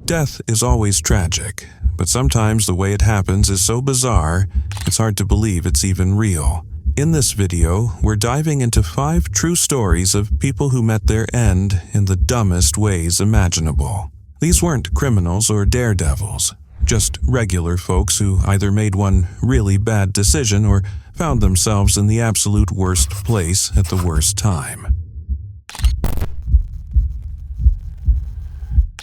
Death is always tragic, but sometimes the way it happens is so bizarre, it's hard to believe it's even real. In this video, we're diving into 5 true stories of people who met their end in the dumbest ways imaginable. These weren't criminals or daredevils, just regular folks who either made one really bad decision or found themselves in the absolute worst place at the worst time.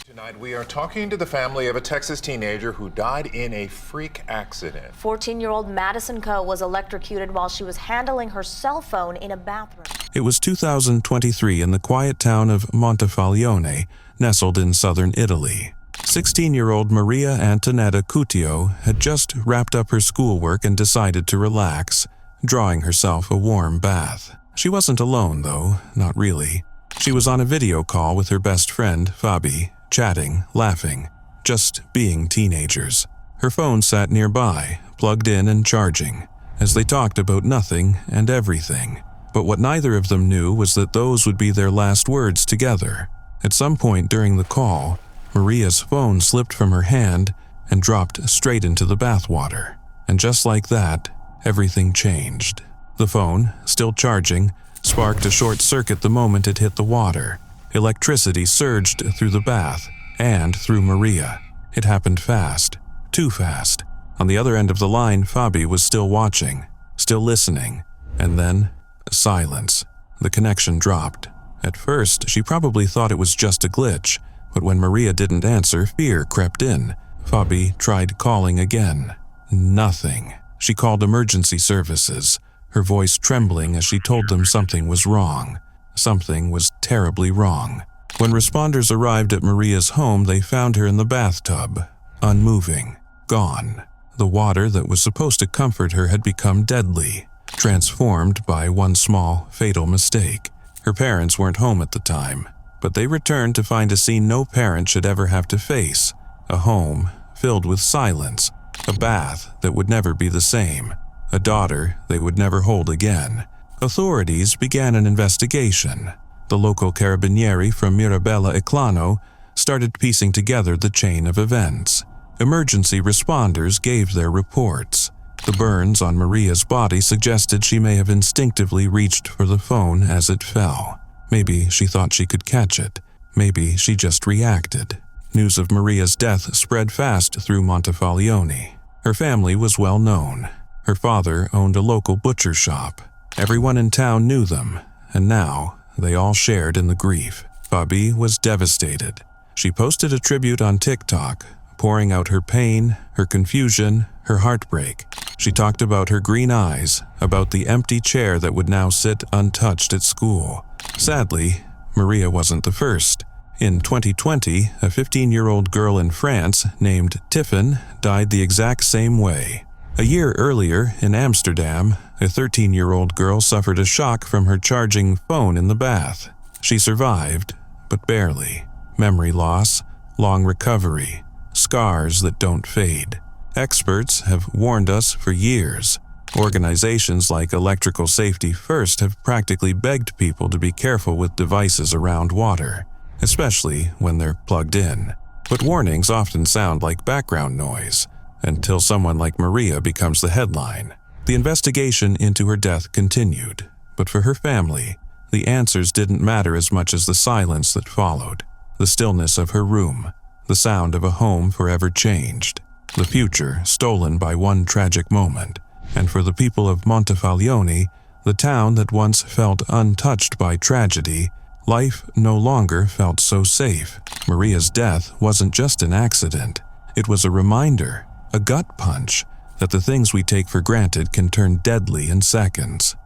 Tonight we are talking to the family of a Texas teenager who died in a freak accident. 14-year-old Madison Coe was electrocuted while she was handling her cell phone in a bathroom. It was 2023 in the quiet town of Montefiglione, nestled in southern Italy. 16-year-old Maria Antonetta Cutio had just wrapped up her schoolwork and decided to relax, drawing herself a warm bath. She wasn't alone, though, not really. She was on a video call with her best friend, Fabi, chatting, laughing, just being teenagers. Her phone sat nearby, plugged in and charging, as they talked about nothing and everything. But what neither of them knew was that those would be their last words together. At some point during the call, Maria's phone slipped from her hand and dropped straight into the bathwater. And just like that, everything changed. The phone, still charging, sparked a short circuit the moment it hit the water. Electricity surged through the bath and through Maria. It happened fast, too fast. On the other end of the line, Fabi was still watching, still listening, and then silence. The connection dropped. At first, she probably thought it was just a glitch, but when Maria didn't answer, fear crept in. Fabi tried calling again. Nothing. She called emergency services, her voice trembling as she told them something was wrong. Something was terribly wrong. When responders arrived at Maria's home, they found her in the bathtub, unmoving, gone. The water that was supposed to comfort her had become deadly, transformed by one small, fatal mistake. Her parents weren't home at the time, but they returned to find a scene no parent should ever have to face. A home filled with silence, a bath that would never be the same, a daughter they would never hold again. Authorities began an investigation. The local carabinieri from Mirabella Eclano started piecing together the chain of events. Emergency responders gave their reports. The burns on Maria's body suggested she may have instinctively reached for the phone as it fell. Maybe she thought she could catch it. Maybe she just reacted. News of Maria's death spread fast through Montefiglione. Her family was well known. Her father owned a local butcher shop. Everyone in town knew them, and now they all shared in the grief. Fabi was devastated. She posted a tribute on TikTok, pouring out her pain, her confusion, her heartbreak. She talked about her green eyes, about the empty chair that would now sit untouched at school. Sadly, Maria wasn't the first. In 2020, a 15-year-old girl in France named Tiffin died the exact same way. A year earlier, in Amsterdam, a 13-year-old girl suffered a shock from her charging phone in the bath. She survived, but barely. Memory loss, long recovery, scars that don't fade. Experts have warned us for years. Organizations like Electrical Safety First have practically begged people to be careful with devices around water, especially when they're plugged in. But warnings often sound like background noise, until someone like Maria becomes the headline. The investigation into her death continued, but for her family, the answers didn't matter as much as the silence that followed, the stillness of her room, the sound of a home forever changed, the future stolen by one tragic moment. And for the people of Montefiglione, the town that once felt untouched by tragedy, life no longer felt so safe. Maria's death wasn't just an accident. It was a reminder, a gut punch, that the things we take for granted can turn deadly in seconds.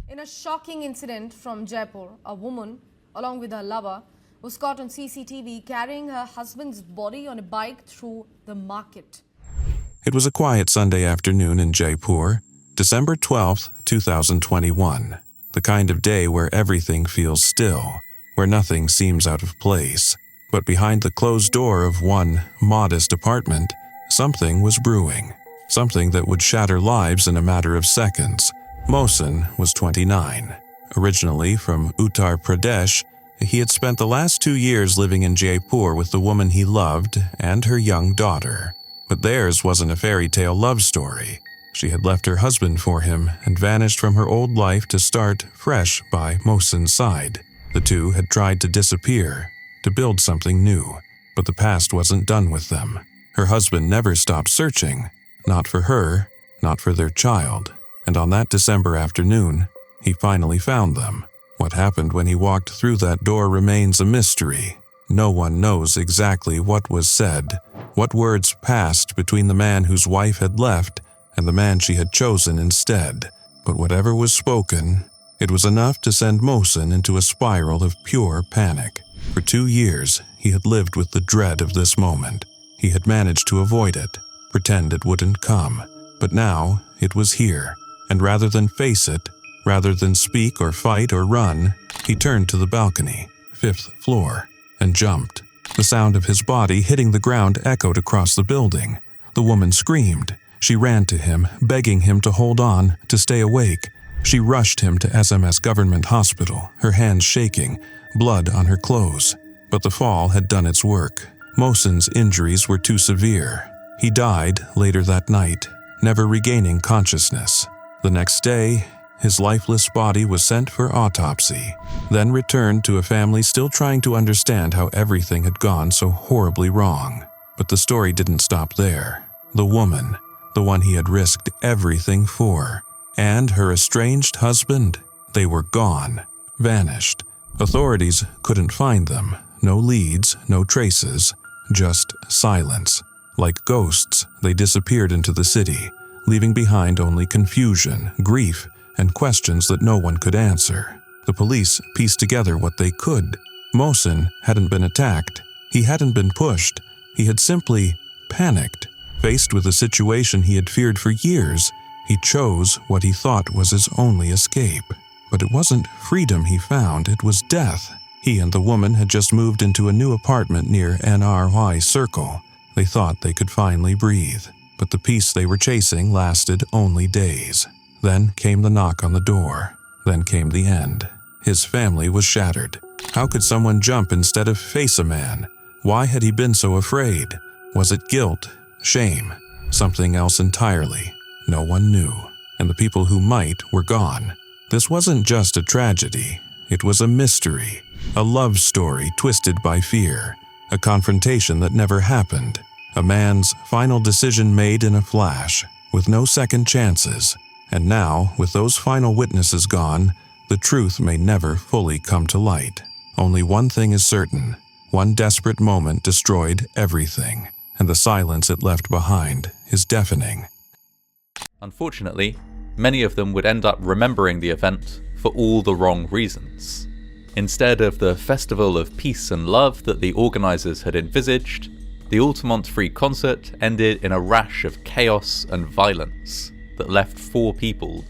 In a shocking incident from Jaipur, a woman, along with her lover, was caught on CCTV carrying her husband's body on a bike through the market. It was a quiet Sunday afternoon in Jaipur, December 12, 2021. The kind of day where everything feels still, where nothing seems out of place. But behind the closed door of one modest apartment, something was brewing. Something that would shatter lives in a matter of seconds. Mohsen was 29. Originally from Uttar Pradesh, He had spent the last 2 years living in Jaipur with the woman he loved and her young daughter. But theirs wasn't a fairy tale love story. She had left her husband for him and vanished from her old life to start fresh by Mohsin's side. The two had tried to disappear, to build something new, but the past wasn't done with them. Her husband never stopped searching, not for her, not for their child. And on that December afternoon, he finally found them. What happened when he walked through that door remains a mystery. No one knows exactly what was said, what words passed between the man whose wife had left and the man she had chosen instead. But whatever was spoken, it was enough to send Mohsin into a spiral of pure panic. For 2 years, he had lived with the dread of this moment. He had managed to avoid it, pretend it wouldn't come. But now, it was here, and rather than face it, rather than speak or fight or run, he turned to the balcony, 5th floor, and jumped. The sound of his body hitting the ground echoed across the building. The woman screamed. She ran to him, begging him to hold on, to stay awake. She rushed him to SMS Government Hospital, her hands shaking, blood on her clothes. But the fall had done its work. Mohsin's injuries were too severe. He died later that night, never regaining consciousness. The next day, his lifeless body was sent for autopsy, then returned to a family still trying to understand how everything had gone so horribly wrong. But the story didn't stop there. The woman, the one he had risked everything for, and her estranged husband, they were gone, vanished. Authorities couldn't find them. No leads, no traces, just silence. Like ghosts, they disappeared into the city, leaving behind only confusion, grief, and questions that no one could answer. The police pieced together what they could. Mohsin hadn't been attacked. He hadn't been pushed. He had simply panicked. Faced with a situation he had feared for years, he chose what he thought was his only escape. But it wasn't freedom he found, it was death. He and the woman had just moved into a new apartment near NRY Circle. They thought they could finally breathe. But the peace they were chasing lasted only days. Then came the knock on the door. Then came the end. His family was shattered. How could someone jump instead of face a man? Why had he been so afraid? Was it guilt? Shame? Something else entirely? No one knew. And the people who might were gone. This wasn't just a tragedy. It was a mystery. A love story twisted by fear. A confrontation that never happened. A man's final decision made in a flash, with no second chances. And now, with those final witnesses gone, the truth may never fully come to light. Only one thing is certain. One desperate moment destroyed everything, and the silence it left behind is deafening. Unfortunately, many of them would end up remembering the event for all the wrong reasons. Instead of the festival of peace and love that the organisers had envisaged, the Altamont Free Concert ended in a rash of chaos and violence that left 4 people.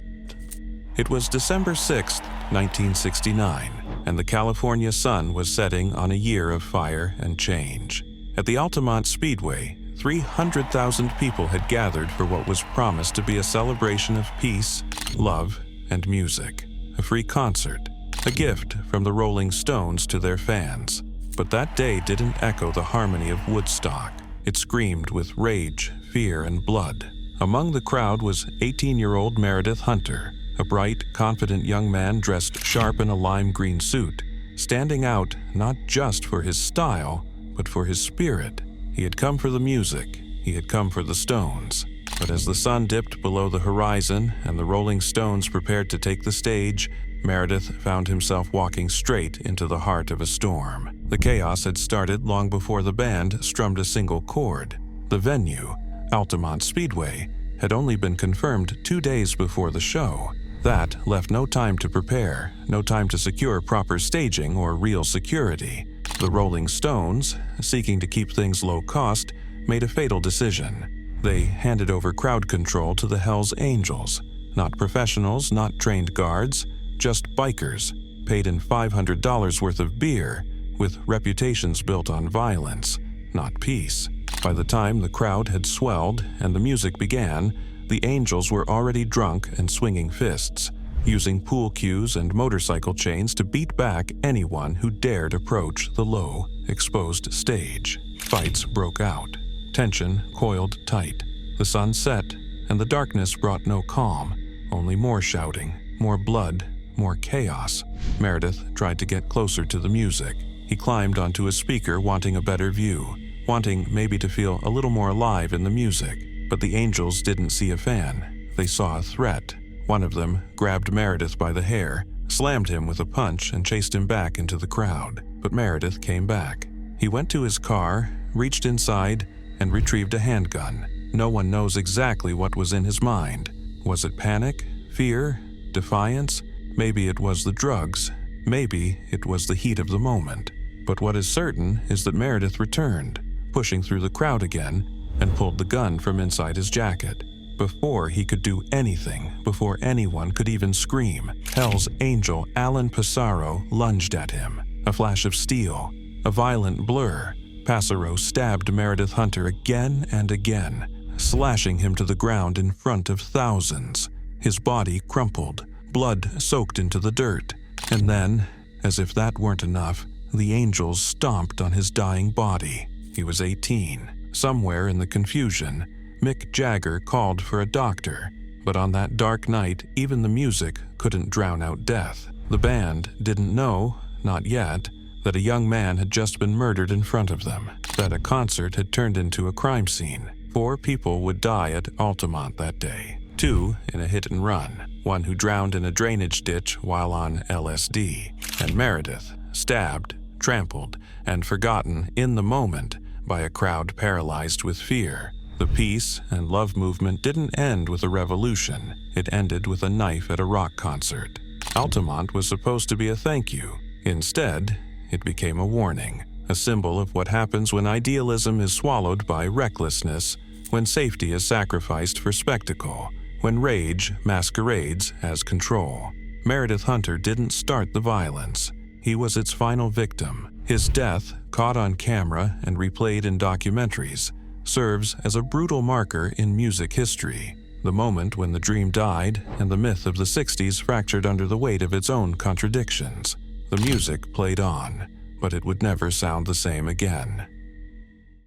It was December 6, 1969, and the California sun was setting on a year of fire and change. At the Altamont Speedway, 300,000 people had gathered for what was promised to be a celebration of peace, love, and music. A free concert, a gift from the Rolling Stones to their fans. But that day didn't echo the harmony of Woodstock. It screamed with rage, fear, and blood. Among the crowd was 18-year-old Meredith Hunter, a bright, confident young man dressed sharp in a lime green suit, standing out not just for his style, but for his spirit. He had come for the music. He had come for the Stones. But as the sun dipped below the horizon and the Rolling Stones prepared to take the stage, Meredith found himself walking straight into the heart of a storm. The chaos had started long before the band strummed a single chord. The venue, Altamont Speedway, had only been confirmed 2 days before the show. That left no time to prepare, no time to secure proper staging or real security. The Rolling Stones, seeking to keep things low cost, made a fatal decision. They handed over crowd control to the Hells Angels, not professionals, not trained guards, just bikers, paid in $500 worth of beer, with reputations built on violence, not peace. By the time the crowd had swelled and the music began, the Angels were already drunk and swinging fists. using pool cues and motorcycle chains to beat back anyone who dared approach the low, exposed stage. Fights broke out. Tension coiled tight. The sun set, and the darkness brought no calm, only more shouting, more blood, more chaos. Meredith tried to get closer to the music. He climbed onto a speaker, wanting a better view, wanting maybe to feel a little more alive in the music. But the angels didn't see a fan. They saw a threat. One of them grabbed Meredith by the hair, slammed him with a punch, and chased him back into the crowd. But Meredith came back. He went to his car, reached inside, and retrieved a handgun. No one knows exactly what was in his mind. Was it panic, fear, defiance? Maybe it was the drugs. Maybe it was the heat of the moment. But what is certain is that Meredith returned, pushing through the crowd again, and pulled the gun from inside his jacket. Before he could do anything, before anyone could even scream, Hell's Angel Alan Passaro lunged at him. A flash of steel, a violent blur. Passaro stabbed Meredith Hunter again and again, slashing him to the ground in front of thousands. His body crumpled, blood soaked into the dirt. And then, as if that weren't enough, the angels stomped on his dying body. He was 18. Somewhere in the confusion, Mick Jagger called for a doctor. But on that dark night, even the music couldn't drown out death. The band didn't know, not yet, that a young man had just been murdered in front of them, that a concert had turned into a crime scene. 4 people would die at Altamont that day, 2 in a hit and run, 1 who drowned in a drainage ditch while on LSD, and Meredith, stabbed, trampled, and forgotten in the moment by a crowd paralyzed with fear. The peace and love movement didn't end with a revolution. It ended with a knife at a rock concert. Altamont was supposed to be a thank you. Instead, it became a warning, a symbol of what happens when idealism is swallowed by recklessness, when safety is sacrificed for spectacle, when rage masquerades as control. Meredith Hunter didn't start the violence. He was its final victim. His death, caught on camera and replayed in documentaries, serves as a brutal marker in music history, the moment when the dream died and the myth of the 60s fractured under the weight of its own contradictions. The music played on, but it would never sound the same again.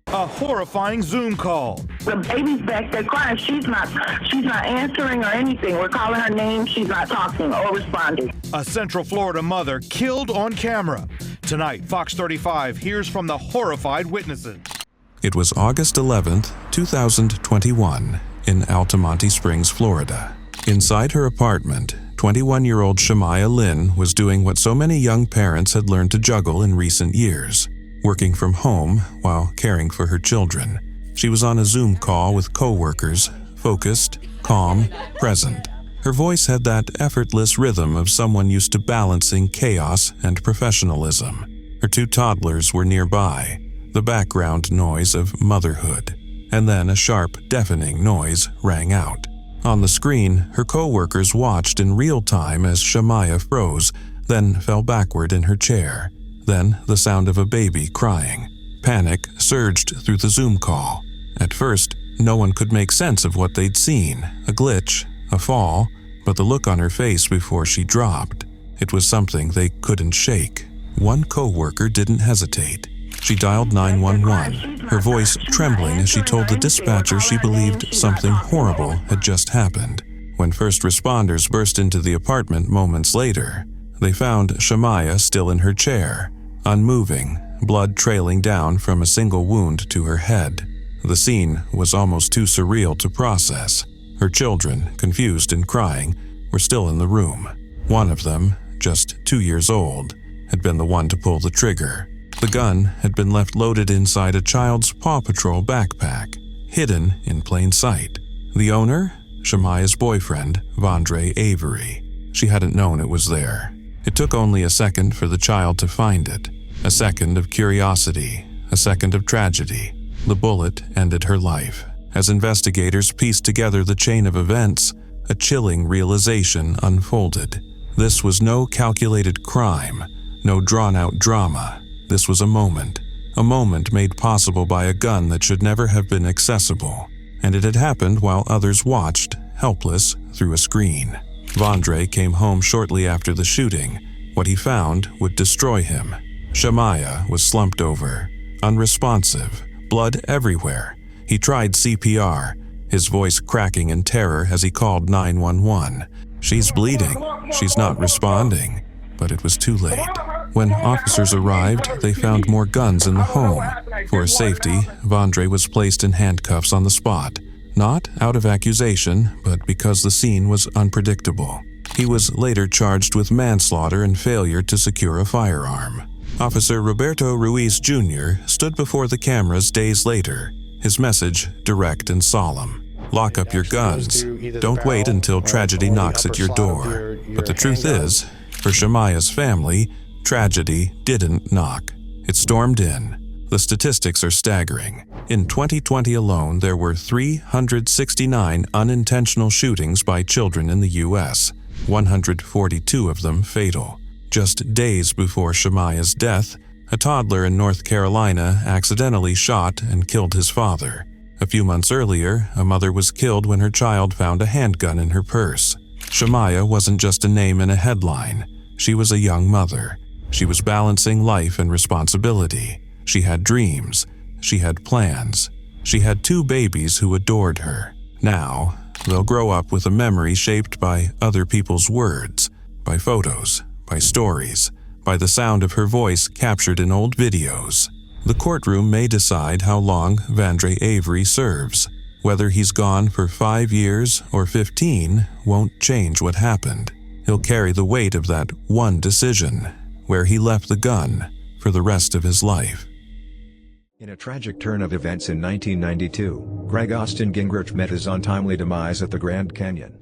A horrifying Zoom call. The baby's back there crying. She's not answering or anything. We're calling her name. She's not talking or responding. A Central Florida mother killed on camera. Tonight, Fox 35 hears from the horrified witnesses. It was August 11th, 2021, in Altamonte Springs, Florida. Inside her apartment, 21-year-old Shamaya Lynn was doing what so many young parents had learned to juggle in recent years, working from home while caring for her children. She was on a Zoom call with co-workers, focused, calm, present. Her voice had that effortless rhythm of someone used to balancing chaos and professionalism. Her 2 toddlers were nearby, the background noise of motherhood, and then a sharp, deafening noise rang out. On the screen, her co-workers watched in real time as Shamaya froze, then fell backward in her chair. Then the sound of a baby crying. Panic surged through the Zoom call. At first, no one could make sense of what they'd seen, a glitch, a fall, but the look on her face before she dropped, it was something they couldn't shake. One co-worker didn't hesitate. She dialed 911, her voice trembling as she told the dispatcher she believed something horrible had just happened. When first responders burst into the apartment moments later, they found Shamaya still in her chair, unmoving, blood trailing down from a single wound to her head. The scene was almost too surreal to process. Her children, confused and crying, were still in the room. One of them, just 2 years old, had been the one to pull the trigger. The gun had been left loaded inside a child's Paw Patrol backpack, hidden in plain sight. The owner? Shamaya's boyfriend, Vondre Avery. She hadn't known it was there. It took only a second for the child to find it. A second of curiosity, a second of tragedy. The bullet ended her life. As investigators pieced together the chain of events, a chilling realization unfolded. This was no calculated crime, no drawn-out drama. This was a moment made possible by a gun that should never have been accessible. And it had happened while others watched, helpless, through a screen. Vondre came home shortly after the shooting. What he found would destroy him. Shamaya was slumped over, unresponsive, blood everywhere. He tried CPR, his voice cracking in terror as he called 911. She's bleeding. She's not responding. But it was too late. When officers arrived, they found more guns in the home. For his safety, Vondre was placed in handcuffs on the spot. Not out of accusation, but because the scene was unpredictable. He was later charged with manslaughter and failure to secure a firearm. Officer Roberto Ruiz Jr. stood before the cameras days later, his message direct and solemn. Lock up your guns. Don't wait until tragedy knocks at your door. But the truth is, for Shamaya's family, tragedy didn't knock. It stormed in. The statistics are staggering. In 2020 alone, there were 369 unintentional shootings by children in the U.S., 142 of them fatal. Just days before Shamaya's death, a toddler in North Carolina accidentally shot and killed his father. A few months earlier, a mother was killed when her child found a handgun in her purse. Shamaya wasn't just a name in a headline. She was a young mother. She was balancing life and responsibility. She had dreams. She had plans. She had 2 babies who adored her. Now, they'll grow up with a memory shaped by other people's words, by photos, by stories, by the sound of her voice captured in old videos. The courtroom may decide how long Vondre Avery serves. Whether he's gone for 5 years or 15 won't change what happened. He'll carry the weight of that one decision, where he left the gun, for the rest of his life. In a tragic turn of events in 1992, Greg Austin Gingrich met his untimely demise at the Grand Canyon.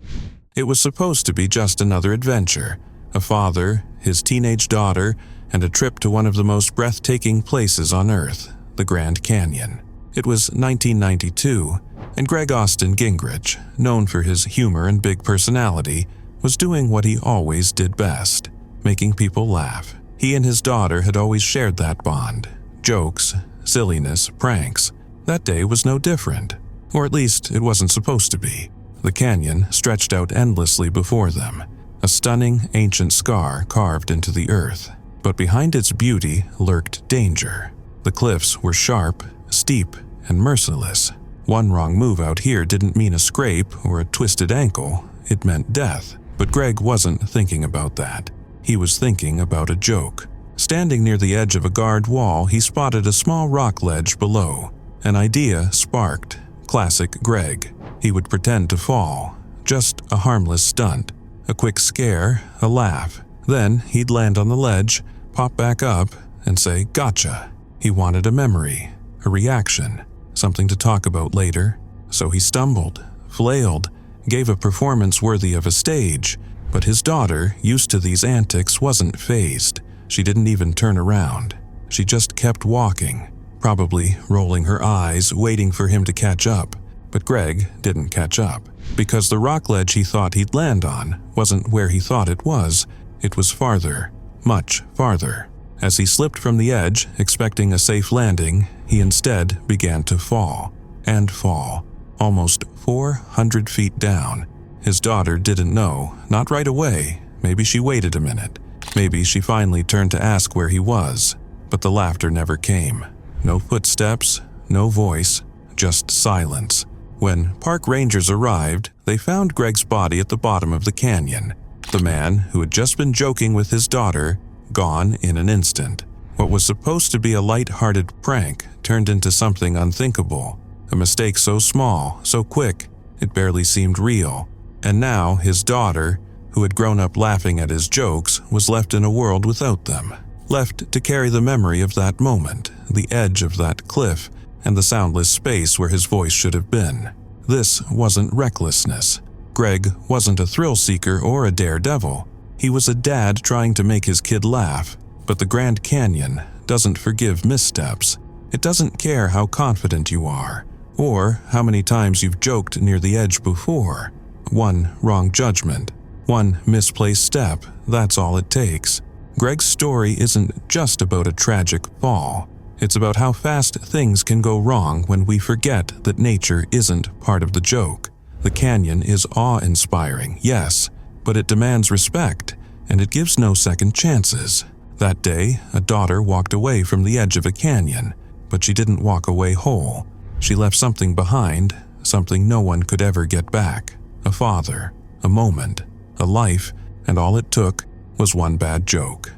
It was supposed to be just another adventure. A father, his teenage daughter, and a trip to one of the most breathtaking places on Earth, the Grand Canyon. It was 1992, and Greg Austin Gingrich, known for his humor and big personality, was doing what he always did best, making people laugh. He and his daughter had always shared that bond. Jokes, silliness, pranks. That day was no different. Or at least it wasn't supposed to be. The canyon stretched out endlessly before them, a stunning ancient scar carved into the earth. But behind its beauty lurked danger. The cliffs were sharp, steep, and merciless. One wrong move out here didn't mean a scrape or a twisted ankle. It meant death. But Greg wasn't thinking about that. He was thinking about a joke. Standing near the edge of a guard wall, he spotted a small rock ledge below. An idea sparked. Classic Greg. He would pretend to fall. Just a harmless stunt. A quick scare, a laugh. Then he'd land on the ledge, pop back up, and say, "Gotcha." He wanted a memory, a reaction, something to talk about later. So he stumbled, flailed, gave a performance worthy of a stage. But his daughter, used to these antics, wasn't fazed. She didn't even turn around. She just kept walking, probably rolling her eyes, waiting for him to catch up. But Greg didn't catch up, because the rock ledge he thought he'd land on wasn't where he thought it was. It was farther, much farther. As he slipped from the edge, expecting a safe landing, he instead began to fall, and fall, almost 400 feet down. His daughter didn't know, not right away. Maybe she waited a minute. Maybe she finally turned to ask where he was, but the laughter never came. No footsteps, no voice, just silence. When park rangers arrived, they found Greg's body at the bottom of the canyon. The man who had just been joking with his daughter, gone in an instant. What was supposed to be a light-hearted prank turned into something unthinkable. A mistake so small, so quick, it barely seemed real. And now his daughter, who had grown up laughing at his jokes, was left in a world without them. Left to carry the memory of that moment, the edge of that cliff, and the soundless space where his voice should have been. This wasn't recklessness. Greg wasn't a thrill-seeker or a daredevil. He was a dad trying to make his kid laugh. But the Grand Canyon doesn't forgive missteps. It doesn't care how confident you are, or how many times you've joked near the edge before. One wrong judgment, one misplaced step, that's all it takes. Greg's story isn't just about a tragic fall. It's about how fast things can go wrong when we forget that nature isn't part of the joke. The canyon is awe-inspiring, yes, but it demands respect, and it gives no second chances. That day, a daughter walked away from the edge of a canyon, but she didn't walk away whole. She left something behind, something no one could ever get back. A father, a moment, a life, and all it took was one bad joke.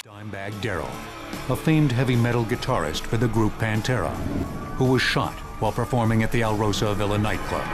Dimebag Darrell, a famed heavy metal guitarist for the group Pantera, who was shot while performing at the Alrosa Villa nightclub.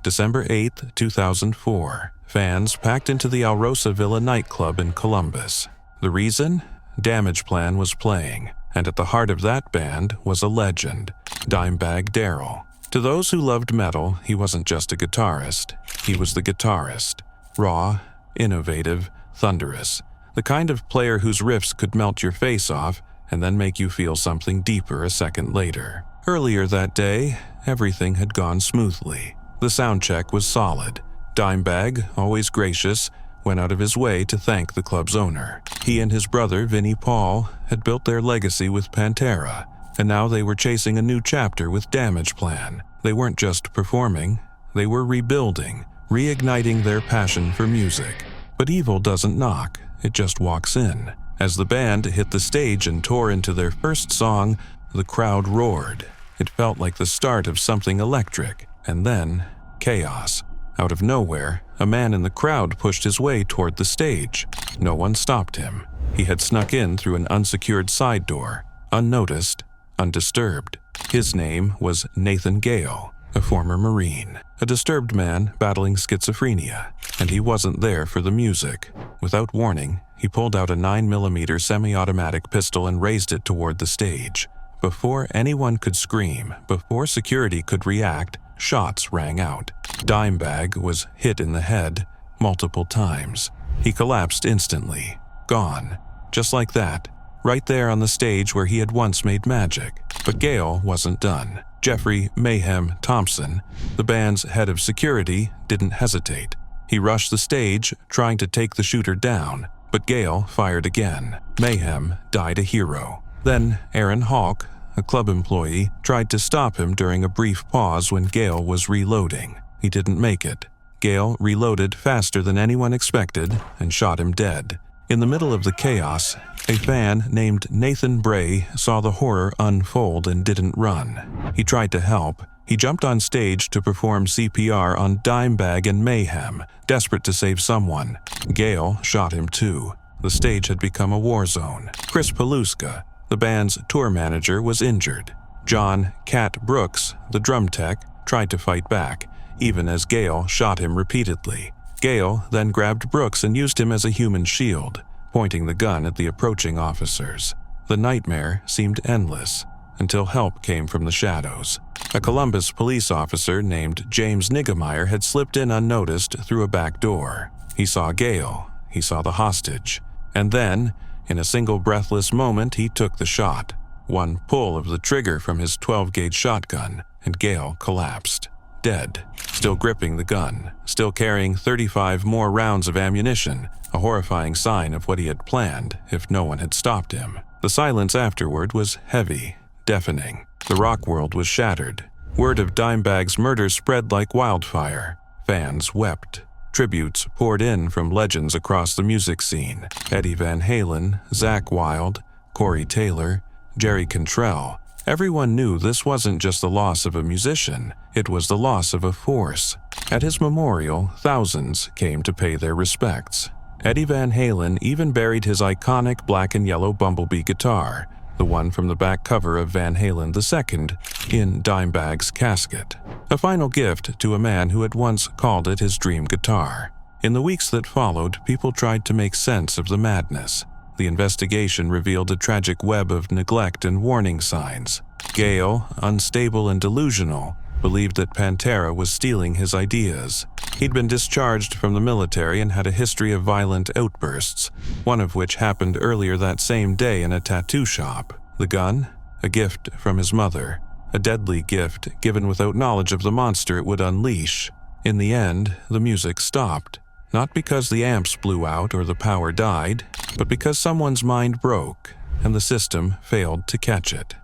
December 8, 2004. Fans packed into the Alrosa Villa nightclub in Columbus. The reason? Damageplan was playing, and at the heart of that band was a legend, Dimebag Darrell. To those who loved metal, he wasn't just a guitarist. He was the guitarist. Raw, innovative, thunderous. The kind of player whose riffs could melt your face off and then make you feel something deeper a second later. Earlier that day, everything had gone smoothly. The sound check was solid. Dimebag, always gracious, went out of his way to thank the club's owner. He and his brother, Vinnie Paul, had built their legacy with Pantera, and now they were chasing a new chapter with Damageplan. They weren't just performing, they were rebuilding, reigniting their passion for music. But evil doesn't knock, it just walks in. As the band hit the stage and tore into their first song, the crowd roared. It felt like the start of something electric, and then chaos. Out of nowhere, a man in the crowd pushed his way toward the stage. No one stopped him. He had snuck in through an unsecured side door, unnoticed, undisturbed. His name was Nathan Gale, a former Marine, a disturbed man battling schizophrenia, and he wasn't there for the music. Without warning, he pulled out a 9mm semi-automatic pistol and raised it toward the stage. Before anyone could scream, before security could react, shots rang out. Dimebag was hit in the head multiple times. He collapsed instantly, gone, just like that, right there on the stage where he had once made magic. But Gale wasn't done. Jeffrey Mayhem Thompson, the band's head of security, didn't hesitate. He rushed the stage, trying to take the shooter down, but Gale fired again. Mayhem died a hero. Then Aaron Hawk, a club employee, tried to stop him during a brief pause when Gale was reloading. He didn't make it. Gale reloaded faster than anyone expected and shot him dead. In the middle of the chaos, a fan named Nathan Bray saw the horror unfold and didn't run. He tried to help. He jumped on stage to perform CPR on Dimebag and Mayhem, desperate to save someone. Gale shot him too. The stage had become a war zone. Chris Paluska, the band's tour manager, was injured. John "Cat" Brooks, the drum tech, tried to fight back, even as Gale shot him repeatedly. Gale then grabbed Brooks and used him as a human shield, pointing the gun at the approaching officers. The nightmare seemed endless, until help came from the shadows. A Columbus police officer named James Niggemeyer had slipped in unnoticed through a back door. He saw Gale, he saw the hostage, and then, in a single breathless moment, he took the shot. One pull of the trigger from his 12-gauge shotgun, and Gale collapsed, dead, still gripping the gun, still carrying 35 more rounds of ammunition, a horrifying sign of what he had planned if no one had stopped him. The silence afterward was heavy, deafening. The rock world was shattered. Word of Dimebag's murder spread like wildfire. Fans wept. Tributes poured in from legends across the music scene. Eddie Van Halen, Zakk Wylde, Corey Taylor, Jerry Cantrell. Everyone knew this wasn't just the loss of a musician, it was the loss of a force. At his memorial, thousands came to pay their respects. Eddie Van Halen even buried his iconic black and yellow Bumblebee guitar, the one from the back cover of Van Halen II, in Dimebag's casket. A final gift to a man who had once called it his dream guitar. In the weeks that followed, people tried to make sense of the madness. The investigation revealed a tragic web of neglect and warning signs. Gale, unstable and delusional, believed that Pantera was stealing his ideas. He'd been discharged from the military and had a history of violent outbursts, one of which happened earlier that same day in a tattoo shop. The gun? A gift from his mother. A deadly gift given without knowledge of the monster it would unleash. In the end, the music stopped. Not because the amps blew out or the power died, but because someone's mind broke and the system failed to catch it.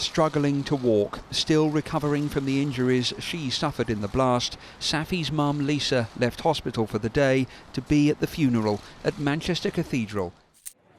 struggling to walk, still recovering from the injuries she suffered in the blast. Safi's mum, Lisa, left hospital for the day to be at the funeral at Manchester Cathedral.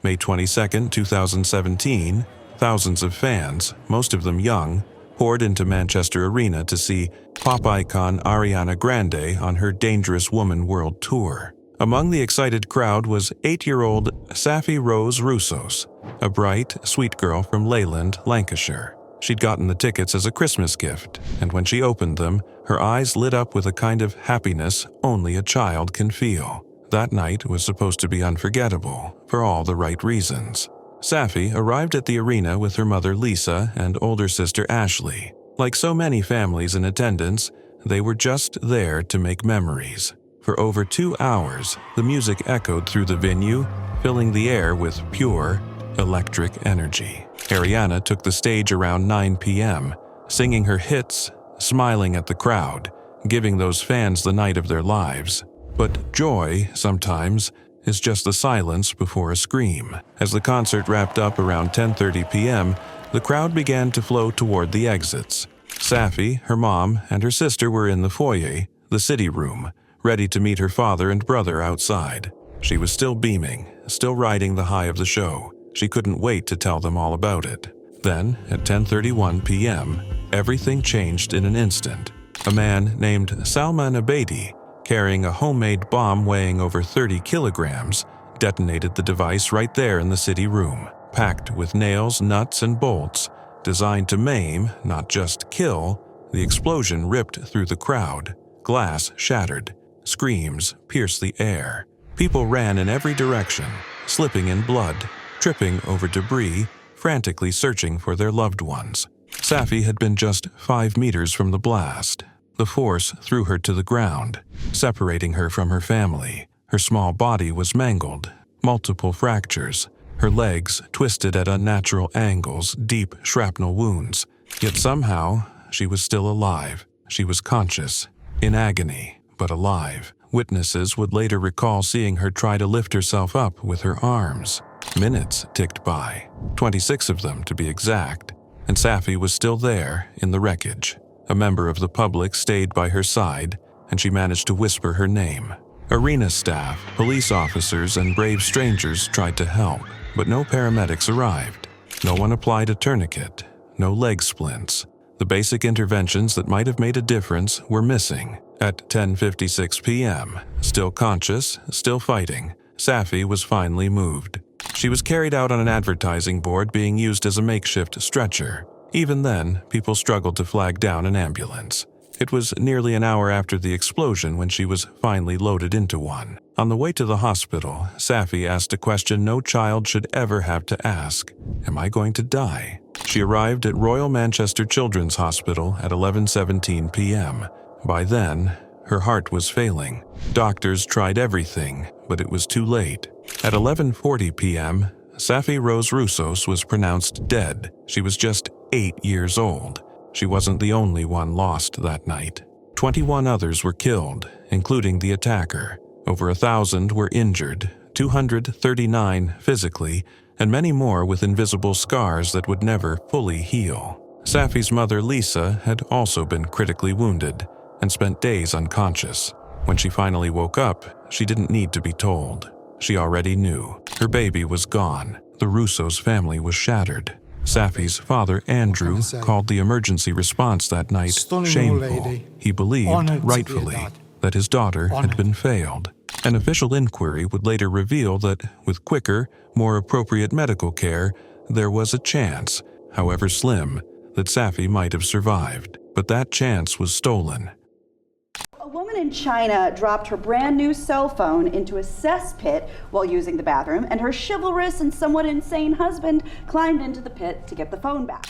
May 22, 2017, thousands of fans, most of them young, poured into Manchester Arena to see pop icon Ariana Grande on her Dangerous Woman World Tour. Among the excited crowd was 8-year-old Safi Rose Roussos, a bright, sweet girl from Leyland, Lancashire. She'd gotten the tickets as a Christmas gift, and when she opened them, her eyes lit up with a kind of happiness only a child can feel. That night was supposed to be unforgettable, for all the right reasons. Safi arrived at the arena with her mother Lisa and older sister Ashley. Like so many families in attendance, they were just there to make memories. For over 2 hours, the music echoed through the venue, filling the air with pure, electric energy. Ariana took the stage around 9 p.m., singing her hits, smiling at the crowd, giving those fans the night of their lives. But joy, sometimes, is just the silence before a scream. As the concert wrapped up around 10:30 p.m., the crowd began to flow toward the exits. Safi, her mom, and her sister were in the foyer, the city room, ready to meet her father and brother outside. She was still beaming, still riding the high of the show. She couldn't wait to tell them all about it. Then, at 10:31 p.m., everything changed in an instant. A man named Salman Abedi, carrying a homemade bomb weighing over 30 kilograms, detonated the device right there in the city room. Packed with nails, nuts, and bolts, designed to maim, not just kill, the explosion ripped through the crowd. Glass shattered. Screams pierced the air. People ran in every direction, slipping in blood, tripping over debris, frantically searching for their loved ones. Safi had been just 5 meters from the blast. The force threw her to the ground, separating her from her family. Her small body was mangled, multiple fractures, her legs twisted at unnatural angles, deep shrapnel wounds. Yet somehow, she was still alive. She was conscious, in agony, but alive. Witnesses would later recall seeing her try to lift herself up with her arms. Minutes ticked by, 26 of them to be exact, and Safi was still there in the wreckage. A member of the public stayed by her side, and she managed to whisper her name. Arena staff, police officers, and brave strangers tried to help, but no paramedics arrived. No one applied a tourniquet, no leg splints. The basic interventions that might have made a difference were missing. At 10:56 p.m., still conscious, still fighting, Safi was finally moved. She was carried out on an advertising board being used as a makeshift stretcher. Even then, people struggled to flag down an ambulance. It was nearly an hour after the explosion when she was finally loaded into one. On the way to the hospital, Safi asked a question no child should ever have to ask: "Am I going to die?" She arrived at Royal Manchester Children's Hospital at 11:17 p.m. By then, her heart was failing. Doctors tried everything, but it was too late. At 11:40 p.m., Safi Rose Roussos was pronounced dead. She was just 8 years old. She wasn't the only one lost that night. 21 others were killed, including the attacker. Over 1,000 were injured, 239 physically, and many more with invisible scars that would never fully heal. Safi's mother, Lisa, had also been critically wounded and spent days unconscious. When she finally woke up, she didn't need to be told. She already knew. Her baby was gone. The Roussos family was shattered. Safi's father, Andrew, called the emergency response that night shameful. He believed, rightfully, that his daughter had been failed. An official inquiry would later reveal that, with quicker, more appropriate medical care, there was a chance, however slim, that Safi might have survived. But that chance was stolen. A woman in China dropped her brand new cell phone into a cesspit while using the bathroom, and her chivalrous and somewhat insane husband climbed into the pit to get the phone back.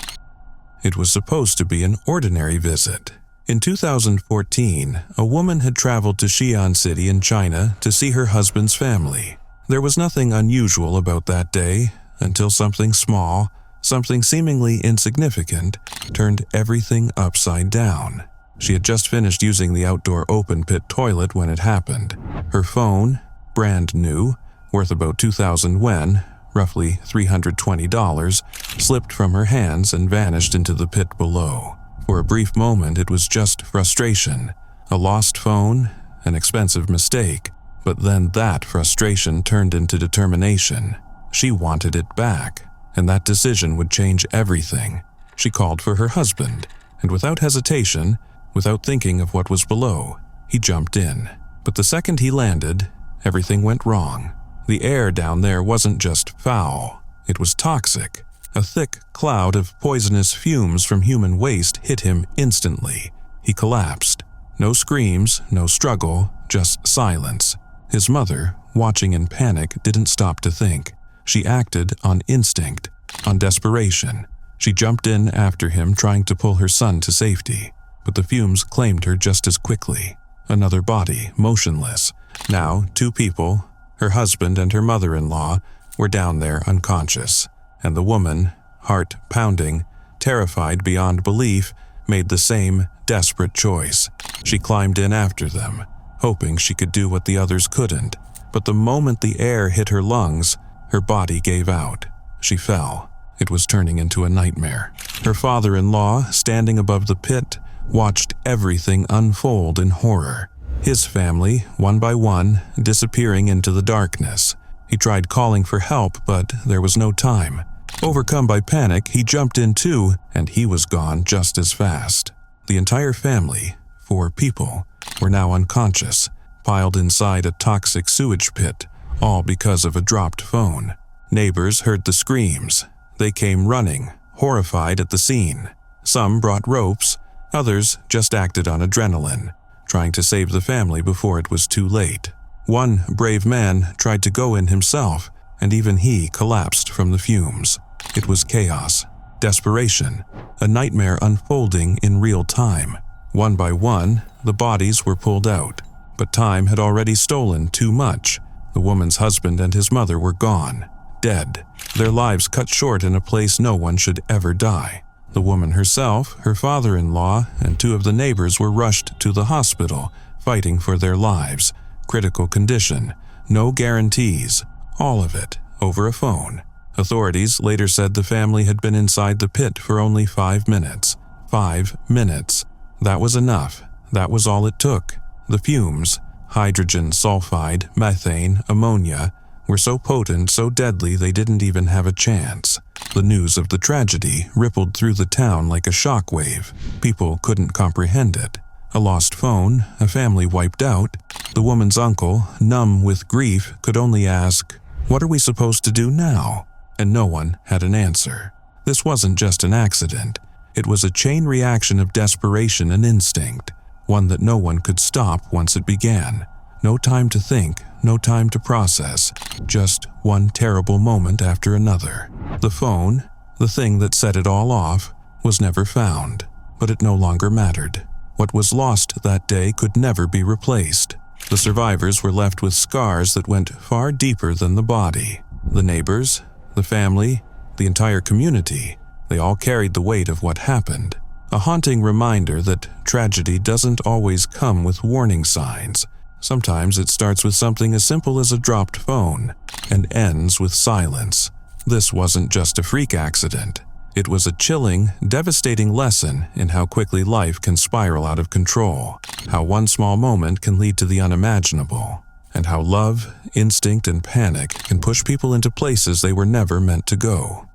It was supposed to be an ordinary visit. In 2014, a woman had traveled to Xi'an City in China to see her husband's family. There was nothing unusual about that day until something small, something seemingly insignificant, turned everything upside down. She had just finished using the outdoor open pit toilet when it happened. Her phone, brand new, worth about 2,000 yuan, roughly $320, slipped from her hands and vanished into the pit below. For a brief moment, it was just frustration. A lost phone, an expensive mistake, but then that frustration turned into determination. She wanted it back, and that decision would change everything. She called for her husband, and without hesitation, without thinking of what was below, he jumped in. But the second he landed, everything went wrong. The air down there wasn't just foul, it was toxic. A thick cloud of poisonous fumes from human waste hit him instantly. He collapsed. No screams, no struggle, just silence. His mother, watching in panic, didn't stop to think. She acted on instinct, on desperation. She jumped in after him, trying to pull her son to safety. But the fumes claimed her just as quickly. Another body, motionless. Now, 2 people, her husband and her mother-in-law, were down there unconscious. And the woman, heart pounding, terrified beyond belief, made the same desperate choice. She climbed in after them, hoping she could do what the others couldn't. But the moment the air hit her lungs, her body gave out. She fell. It was turning into a nightmare. Her father-in-law, standing above the pit, watched everything unfold in horror. His family, one by one, disappearing into the darkness. He tried calling for help, but there was no time. Overcome by panic, he jumped in too, and he was gone just as fast. The entire family, 4 people, were now unconscious, piled inside a toxic sewage pit, all because of a dropped phone. Neighbors heard the screams. They came running, horrified at the scene. Some brought ropes, others just acted on adrenaline, trying to save the family before it was too late. One brave man tried to go in himself, and even he collapsed from the fumes. It was chaos, desperation, a nightmare unfolding in real time. One by one, the bodies were pulled out, but time had already stolen too much. The woman's husband and his mother were gone, dead, their lives cut short in a place no one should ever die. The woman herself, her father-in-law, and 2 of the neighbors were rushed to the hospital, fighting for their lives. Critical condition, no guarantees, all of it over a phone. Authorities later said the family had been inside the pit for only 5 minutes. 5 minutes. That was enough. That was all it took. The fumes, hydrogen sulfide, methane, ammonia, were so potent, so deadly they didn't even have a chance. The news of the tragedy rippled through the town like a shockwave. People couldn't comprehend it. A lost phone, a family wiped out. The woman's uncle, numb with grief, could only ask, "What are we supposed to do now?" And no one had an answer. This wasn't just an accident. It was a chain reaction of desperation and instinct, one that no one could stop once it began. No time to think, no time to process, just one terrible moment after another. The phone, the thing that set it all off, was never found, but it no longer mattered. What was lost that day could never be replaced. The survivors were left with scars that went far deeper than the body. The neighbors, the family, the entire community, they all carried the weight of what happened. A haunting reminder that tragedy doesn't always come with warning signs. Sometimes it starts with something as simple as a dropped phone and ends with silence. This wasn't just a freak accident. It was a chilling, devastating lesson in how quickly life can spiral out of control, how one small moment can lead to the unimaginable, and how love, instinct, and panic can push people into places they were never meant to go.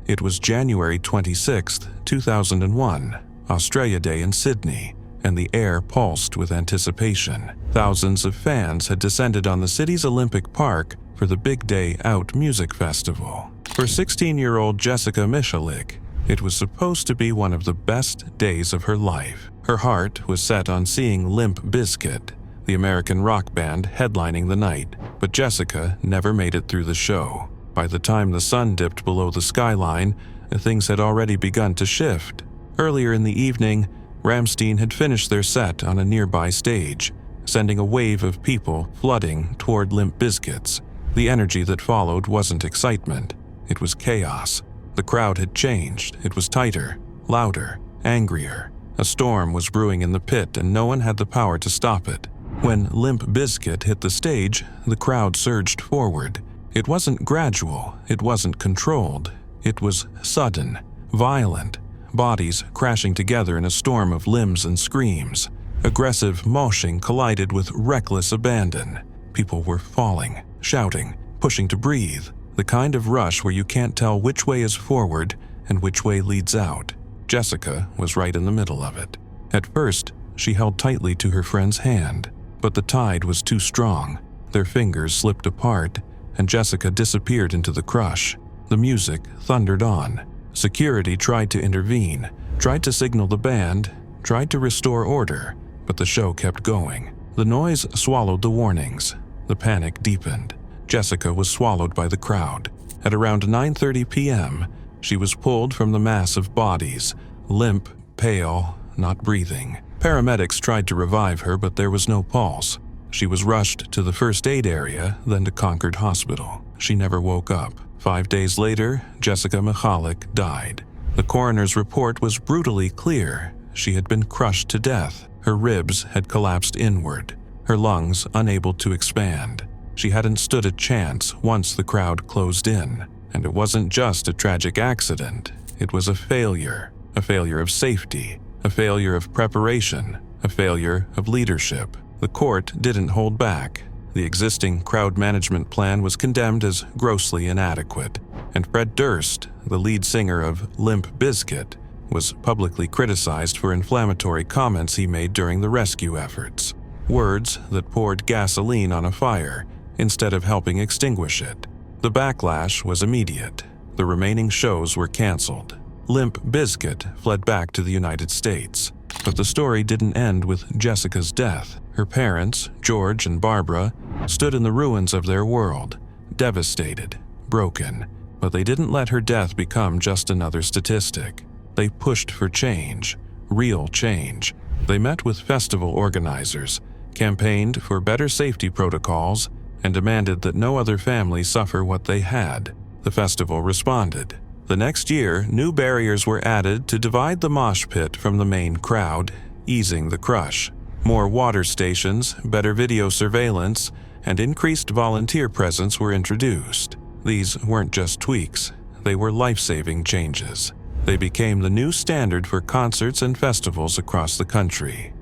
It was January 26, 2001, Australia Day in Sydney, and the air pulsed with anticipation. Thousands of fans had descended on the city's Olympic Park for the Big Day Out music festival. For 16-year-old Jessica Michalek, it was supposed to be one of the best days of her life. Her heart was set on seeing Limp Bizkit, the American rock band, headlining the night, but Jessica never made it through the show. By the time the sun dipped below the skyline, things had already begun to shift. Earlier in the evening, Rammstein had finished their set on a nearby stage, sending a wave of people flooding toward Limp Bizkit's. The energy that followed wasn't excitement, it was chaos. The crowd had changed, it was tighter, louder, angrier. A storm was brewing in the pit and no one had the power to stop it. When Limp Bizkit hit the stage, the crowd surged forward. It wasn't gradual, it wasn't controlled. It was sudden, violent, bodies crashing together in a storm of limbs and screams. Aggressive moshing collided with reckless abandon. People were falling, shouting, pushing to breathe. The kind of rush where you can't tell which way is forward and which way leads out. Jessica was right in the middle of it. At first, she held tightly to her friend's hand, but the tide was too strong. Their fingers slipped apart, and Jessica disappeared into the crush. The music thundered on. Security tried to intervene, tried to signal the band, tried to restore order, but the show kept going. The noise swallowed the warnings. The panic deepened. Jessica was swallowed by the crowd. At around 9:30 p.m., she was pulled from the mass of bodies, limp, pale, not breathing. Paramedics tried to revive her, but there was no pulse. She was rushed to the first aid area, then to Concord Hospital. She never woke up. 5 days later, Jessica Michalik died. The coroner's report was brutally clear. She had been crushed to death. Her ribs had collapsed inward, her lungs unable to expand. She hadn't stood a chance once the crowd closed in. And it wasn't just a tragic accident. It was a failure of safety, a failure of preparation, a failure of leadership. The court didn't hold back. The existing crowd management plan was condemned as grossly inadequate, and Fred Durst, the lead singer of Limp Bizkit, was publicly criticized for inflammatory comments he made during the rescue efforts. Words that poured gasoline on a fire instead of helping extinguish it. The backlash was immediate. The remaining shows were canceled. Limp Bizkit fled back to the United States. But the story didn't end with Jessica's death. Her parents, George and Barbara, stood in the ruins of their world, devastated, broken. But they didn't let her death become just another statistic. They pushed for change, real change. They met with festival organizers, campaigned for better safety protocols, and demanded that no other family suffer what they had. The festival responded. The next year, new barriers were added to divide the mosh pit from the main crowd, easing the crush. More water stations, better video surveillance, and increased volunteer presence were introduced. These weren't just tweaks, they were life-saving changes. They became the new standard for concerts and festivals across the country.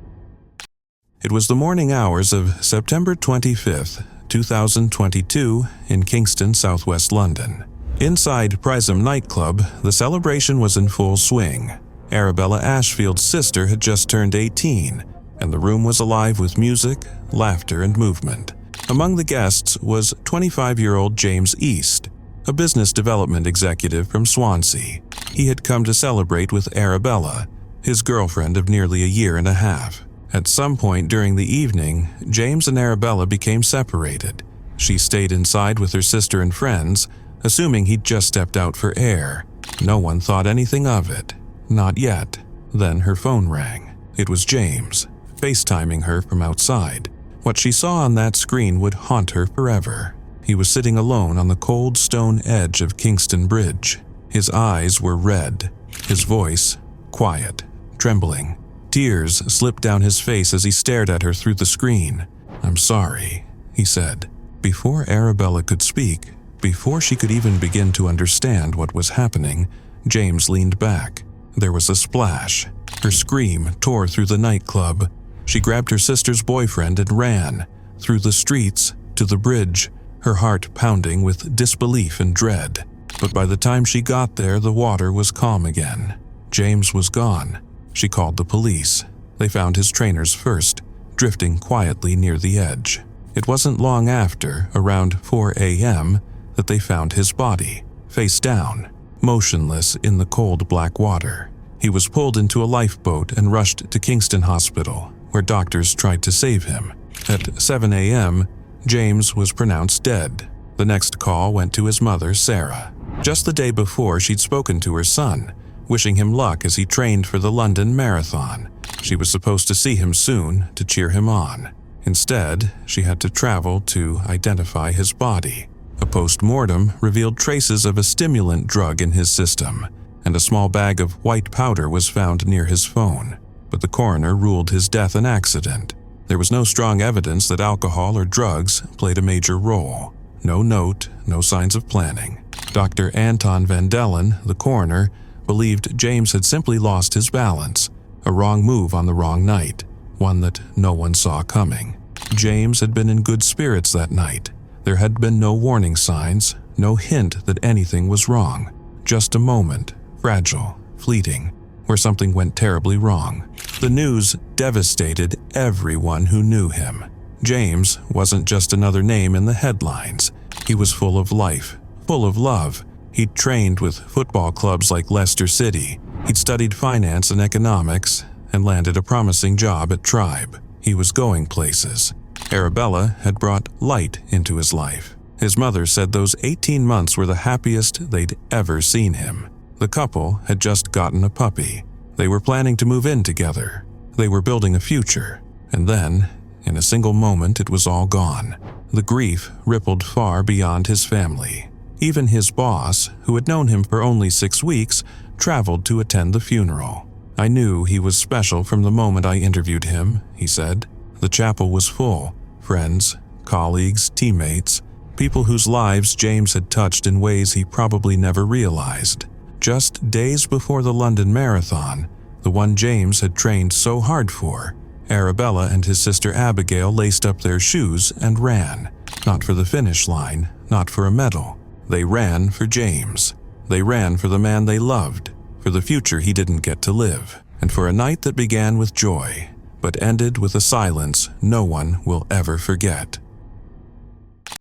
It was the morning hours of September 25th, 2022, in Kingston, southwest London. Inside Prism nightclub, the celebration was in full swing. Arabella Ashfield's sister had just turned 18, and the room was alive with music, laughter, and movement. Among the guests was 25-year-old James East, a business development executive from Swansea. He had come to celebrate with Arabella, his girlfriend of nearly a year and a half. At some point during the evening, James and Arabella became separated. She stayed inside with her sister and friends, assuming he'd just stepped out for air. No one thought anything of it. Not yet. Then her phone rang. It was James, FaceTiming her from outside. What she saw on that screen would haunt her forever. He was sitting alone on the cold stone edge of Kingston Bridge. His eyes were red, his voice quiet, trembling. Tears slipped down his face as he stared at her through the screen. "I'm sorry," he said. Before Arabella could speak, before she could even begin to understand what was happening, James leaned back. There was a splash. Her scream tore through the nightclub. She grabbed her sister's boyfriend and ran, through the streets, to the bridge, her heart pounding with disbelief and dread. But by the time she got there, the water was calm again. James was gone. She called the police. They found his trainers first, drifting quietly near the edge. It wasn't long after, around 4 a.m., that they found his body, face down, motionless in the cold black water. He was pulled into a lifeboat and rushed to Kingston Hospital, where doctors tried to save him. At 7 a.m., James was pronounced dead. The next call went to his mother, Sarah. Just the day before, she'd spoken to her son, wishing him luck as he trained for the London Marathon. She was supposed to see him soon to cheer him on. Instead, she had to travel to identify his body. A post-mortem revealed traces of a stimulant drug in his system, and a small bag of white powder was found near his phone, but the coroner ruled his death an accident. There was no strong evidence that alcohol or drugs played a major role. No note, no signs of planning. Dr. Anton Van Dellen, the coroner, believed James had simply lost his balance, a wrong move on the wrong night, one that no one saw coming. James had been in good spirits that night. There had been no warning signs, no hint that anything was wrong. Just a moment, fragile, fleeting, where something went terribly wrong. The news devastated everyone who knew him. James wasn't just another name in the headlines. He was full of life, full of love. He'd trained with football clubs like Leicester City. He'd studied finance and economics and landed a promising job at Tribe. He was going places. Arabella had brought light into his life. His mother said those 18 months were the happiest they'd ever seen him. The couple had just gotten a puppy. They were planning to move in together. They were building a future. And then, in a single moment, it was all gone. The grief rippled far beyond his family. Even his boss, who had known him for only 6 weeks, traveled to attend the funeral. "I knew he was special from the moment I interviewed him," he said. The chapel was full. Friends, colleagues, teammates, people whose lives James had touched in ways he probably never realized. Just days before the London Marathon, the one James had trained so hard for, Arabella and his sister Abigail laced up their shoes and ran. Not for the finish line, not for a medal. They ran for James. They ran for the man they loved, for the future he didn't get to live, and for a night that began with joy, but ended with a silence no one will ever forget.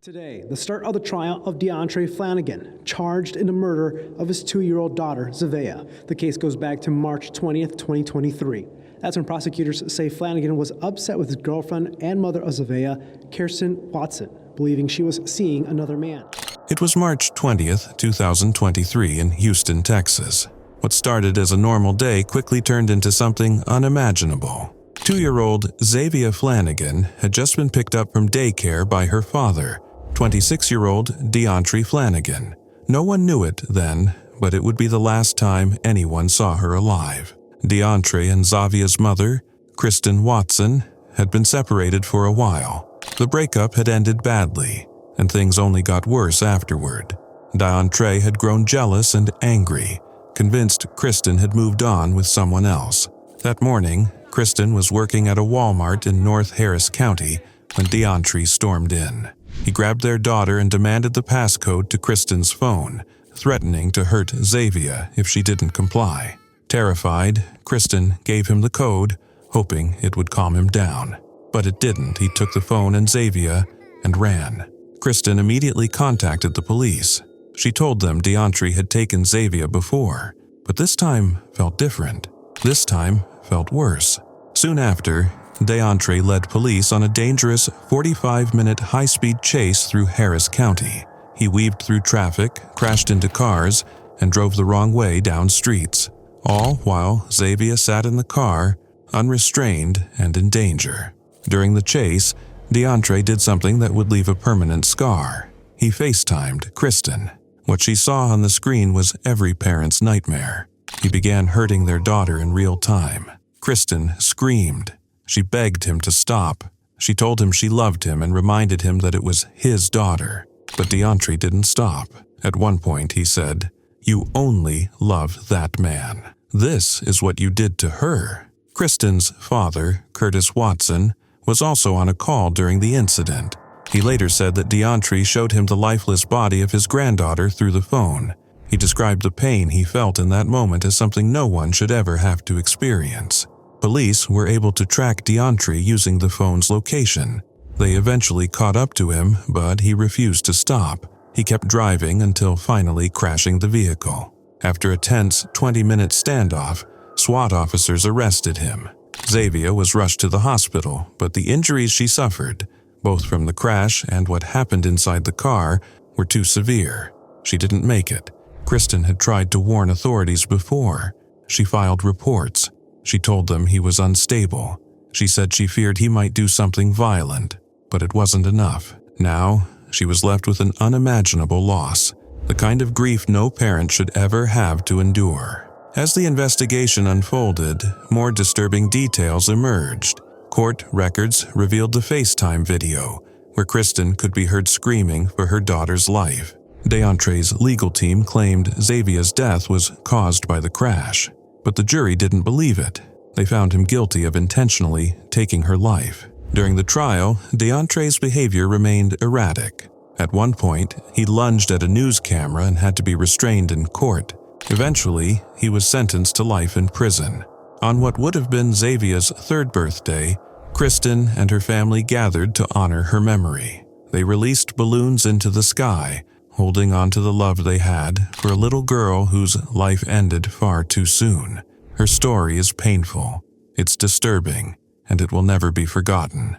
Today, the start of the trial of DeAndre Flanagan, charged in the murder of his 2-year-old daughter, Zavea. The case goes back to March 20th, 2023. That's when prosecutors say Flanagan was upset with his girlfriend and mother of Zavea, Kirsten Watson, believing she was seeing another man. It was March 20th, 2023 in Houston, Texas. What started as a normal day quickly turned into something unimaginable. 2-year-old Zavea Flanagan had just been picked up from daycare by her father, 26-year-old DeAndre Flanagan. No one knew it then, but it would be the last time anyone saw her alive. DeAndre and Zavia's mother, Kristen Watson, had been separated for a while. The breakup had ended badly, and things only got worse afterward. DeAndre had grown jealous and angry, convinced Kristen had moved on with someone else. That morning, Kristen was working at a Walmart in North Harris County when DeAndre stormed in. He grabbed their daughter and demanded the passcode to Kristen's phone, threatening to hurt Zavea if she didn't comply. Terrified, Kristen gave him the code, hoping it would calm him down. But it didn't. He took the phone and Zavea and ran. Kristen immediately contacted the police. She told them DeAndre had taken Zavea before, but this time felt different. This time felt worse. Soon after, DeAndre led police on a dangerous 45-minute high-speed chase through Harris County. He weaved through traffic, crashed into cars, and drove the wrong way down streets, all while Zavea sat in the car, unrestrained and in danger. During the chase, DeAndre did something that would leave a permanent scar. He FaceTimed Kristen. What she saw on the screen was every parent's nightmare. He began hurting their daughter in real time. Kristen screamed. She begged him to stop. She told him she loved him and reminded him that it was his daughter. But DeAndre didn't stop. At one point, he said, "You only love that man. This is what you did to her." Kristen's father, Curtis Watson, was also on a call during the incident. He later said that DeAndre showed him the lifeless body of his granddaughter through the phone. He described the pain he felt in that moment as something no one should ever have to experience. Police were able to track DeAndre using the phone's location. They eventually caught up to him, but he refused to stop. He kept driving until finally crashing the vehicle. After a tense 20-minute standoff, SWAT officers arrested him. Zavea was rushed to the hospital, but the injuries she suffered, both from the crash and what happened inside the car, were too severe. She didn't make it. Kristen had tried to warn authorities before. She filed reports. She told them he was unstable. She said she feared he might do something violent, but it wasn't enough. Now, she was left with an unimaginable loss. the kind of grief no parent should ever have to endure. As the investigation unfolded, more disturbing details emerged. Court records revealed the FaceTime video, where Kristen could be heard screaming for her daughter's life. DeAndre's legal team claimed Xavier's death was caused by the crash, but the jury didn't believe it. They found him guilty of intentionally taking her life. During the trial, DeAndre's behavior remained erratic. At one point, he lunged at a news camera and had to be restrained in court. Eventually, he was sentenced to life in prison. On what would have been Xavier's third birthday, Kristen and her family gathered to honor her memory. They released balloons into the sky, holding on to the love they had for a little girl whose life ended far too soon. Her story is painful, it's disturbing, and it will never be forgotten.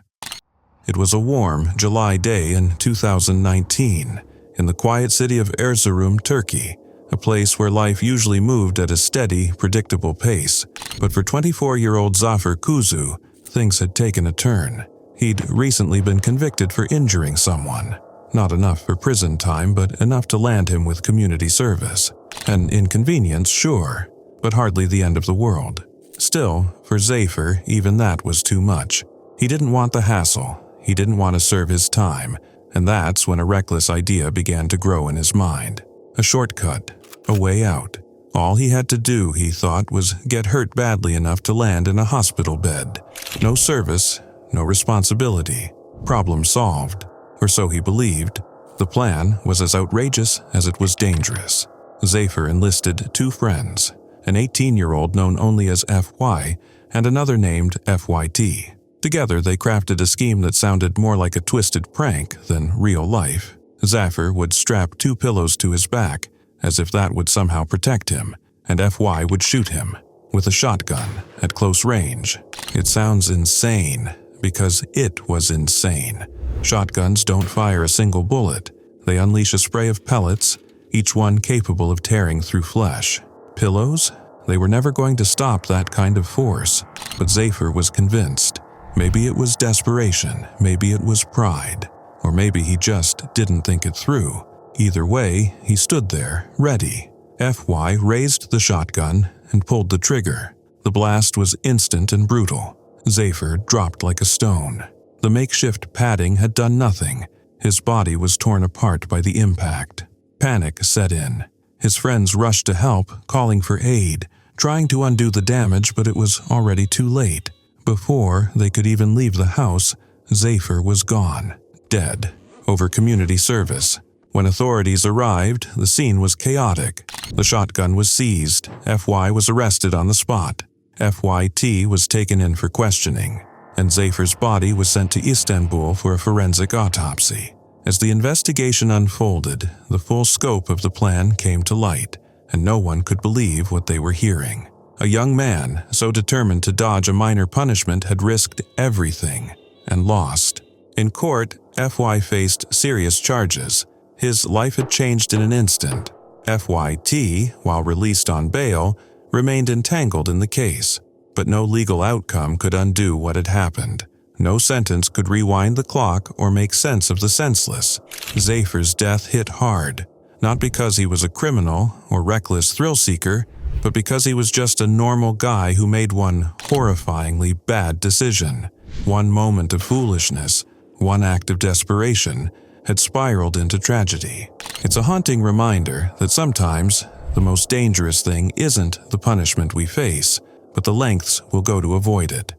It was a warm July day in 2019, in the quiet city of Erzurum, Turkey, a place where life usually moved at a steady, predictable pace. But for 24-year-old Zafer Kuzu, things had taken a turn. He'd recently been convicted for injuring someone. Not enough for prison time, but enough to land him with community service. An inconvenience, sure, but hardly the end of the world. Still, for Zafer, even that was too much. He didn't want the hassle. He didn't want to serve his time, and that's when a reckless idea began to grow in his mind. A shortcut, a way out. All he had to do, he thought, was get hurt badly enough to land in a hospital bed. No service, no responsibility. Problem solved. Or so he believed. The plan was as outrageous as it was dangerous. Zafer enlisted two friends, an 18-year-old known only as FY and another named FYT. Together they crafted a scheme that sounded more like a twisted prank than real life. Zafer would strap 2 pillows to his back, as if that would somehow protect him, and FY would shoot him with a shotgun at close range. It sounds insane, because it was insane. Shotguns don't fire a single bullet. They unleash a spray of pellets, each one capable of tearing through flesh. Pillows? They were never going to stop that kind of force. But Zafer was convinced. Maybe it was desperation, maybe it was pride, or maybe he just didn't think it through. Either way, he stood there, ready. FY raised the shotgun and pulled the trigger. The blast was instant and brutal. Zafer dropped like a stone. The makeshift padding had done nothing. His body was torn apart by the impact. Panic set in. His friends rushed to help, calling for aid, trying to undo the damage, but it was already too late. Before they could even leave the house, Zafer was gone, dead, over community service. When authorities arrived, the scene was chaotic. The shotgun was seized. FY was arrested on the spot. FYT was taken in for questioning, and Zafer's body was sent to Istanbul for a forensic autopsy. As the investigation unfolded, the full scope of the plan came to light, and no one could believe what they were hearing. A young man, so determined to dodge a minor punishment, had risked everything and lost. In court, FY faced serious charges. His life had changed in an instant. FYT, while released on bail, remained entangled in the case, but no legal outcome could undo what had happened. No sentence could rewind the clock or make sense of the senseless. Zafer's death hit hard, not because he was a criminal or reckless thrill-seeker, but because he was just a normal guy who made one horrifyingly bad decision. One moment of foolishness, one act of desperation, had spiraled into tragedy. It's a haunting reminder that sometimes the most dangerous thing isn't the punishment we face, but the lengths we'll go to avoid it.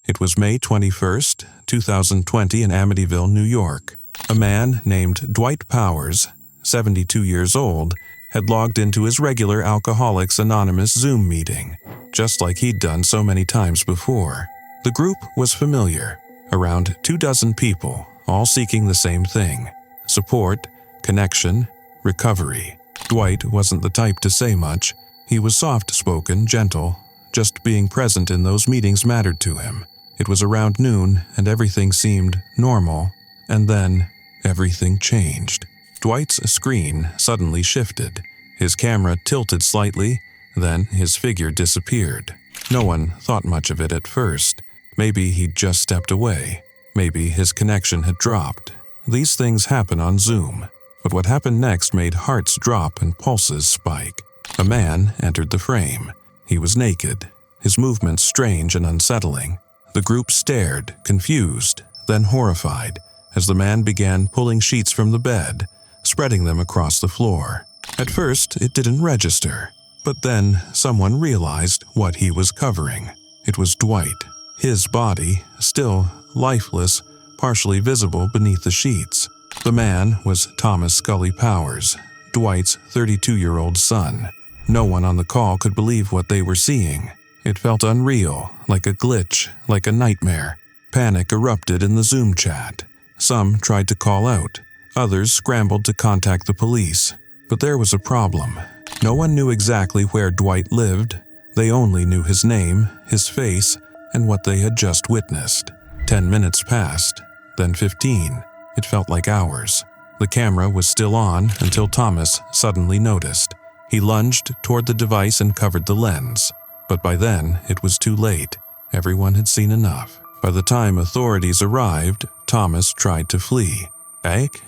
It was May 21st, 2020 in Amityville, New York. A man named Dwight Powers, 72 years old, had logged into his regular Alcoholics Anonymous Zoom meeting, just like he'd done so many times before. The group was familiar, around 24 people, all seeking the same thing: support, connection, recovery. Dwight wasn't the type to say much. He was soft-spoken, gentle. Just being present in those meetings mattered to him. It was around noon, and everything seemed normal, and then everything changed. Dwight's screen suddenly shifted. His camera tilted slightly, then his figure disappeared. No one thought much of it at first. Maybe he'd just stepped away. Maybe his connection had dropped. These things happen on Zoom. But what happened next made hearts drop and pulses spike. A man entered the frame. He was naked, his movements strange and unsettling. The group stared, confused, then horrified, as the man began pulling sheets from the bed, spreading them across the floor. At first, it didn't register, but then someone realized what he was covering. It was Dwight, his body, still lifeless, partially visible beneath the sheets. The man was Thomas Scully Powers, Dwight's 32-year-old son. No one on the call could believe what they were seeing. It felt unreal, like a glitch, like a nightmare. Panic erupted in the Zoom chat. Some tried to call out. Others scrambled to contact the police. But there was a problem. No one knew exactly where Dwight lived. They only knew his name, his face, and what they had just witnessed. 10 minutes passed, then 15. It felt like hours. The camera was still on until Thomas suddenly noticed. He lunged toward the device and covered the lens. But by then, it was too late. Everyone had seen enough. By the time authorities arrived, Thomas tried to flee.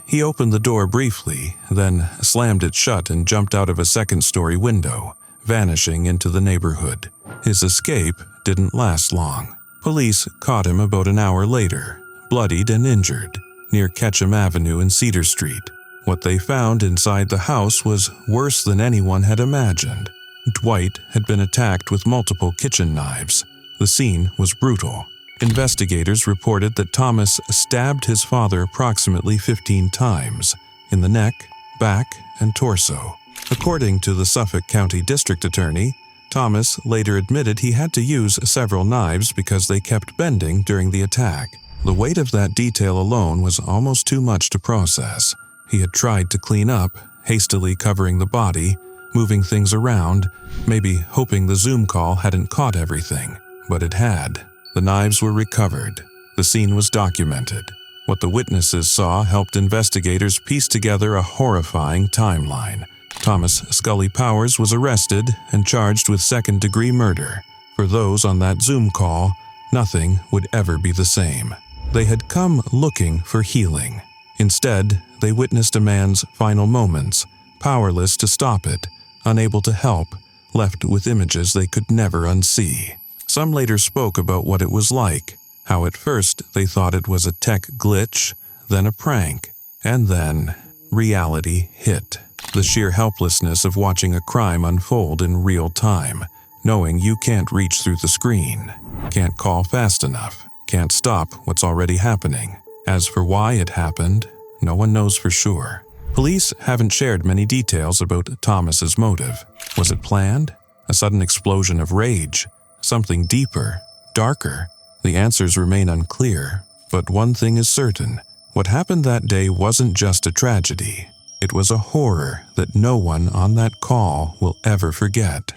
He opened the door briefly, then slammed it shut and jumped out of a second-story window, vanishing into the neighborhood. His escape didn't last long. Police caught him about an hour later, bloodied and injured, near Ketchum Avenue and Cedar Street. What they found inside the house was worse than anyone had imagined. Dwight had been attacked with multiple kitchen knives. The scene was brutal. Investigators reported that Thomas stabbed his father approximately 15 times, in the neck, back, and torso. According to the Suffolk County District Attorney, Thomas later admitted he had to use several knives because they kept bending during the attack. The weight of that detail alone was almost too much to process. He had tried to clean up, hastily covering the body, moving things around, maybe hoping the Zoom call hadn't caught everything. But it had. The knives were recovered. The scene was documented. What the witnesses saw helped investigators piece together a horrifying timeline. Thomas Scully Powers was arrested and charged with second-degree murder. For those on that Zoom call, nothing would ever be the same. They had come looking for healing. Instead, they witnessed a man's final moments, powerless to stop it, unable to help, left with images they could never unsee. Some later spoke about what it was like, how at first they thought it was a tech glitch, then a prank, and then reality hit. The sheer helplessness of watching a crime unfold in real time, knowing you can't reach through the screen, can't call fast enough, can't stop what's already happening. As for why it happened, no one knows for sure. Police haven't shared many details about Thomas's motive. Was it planned? A sudden explosion of rage? Something deeper, darker? The answers remain unclear, but one thing is certain. What happened that day wasn't just a tragedy. It was a horror that no one on that call will ever forget.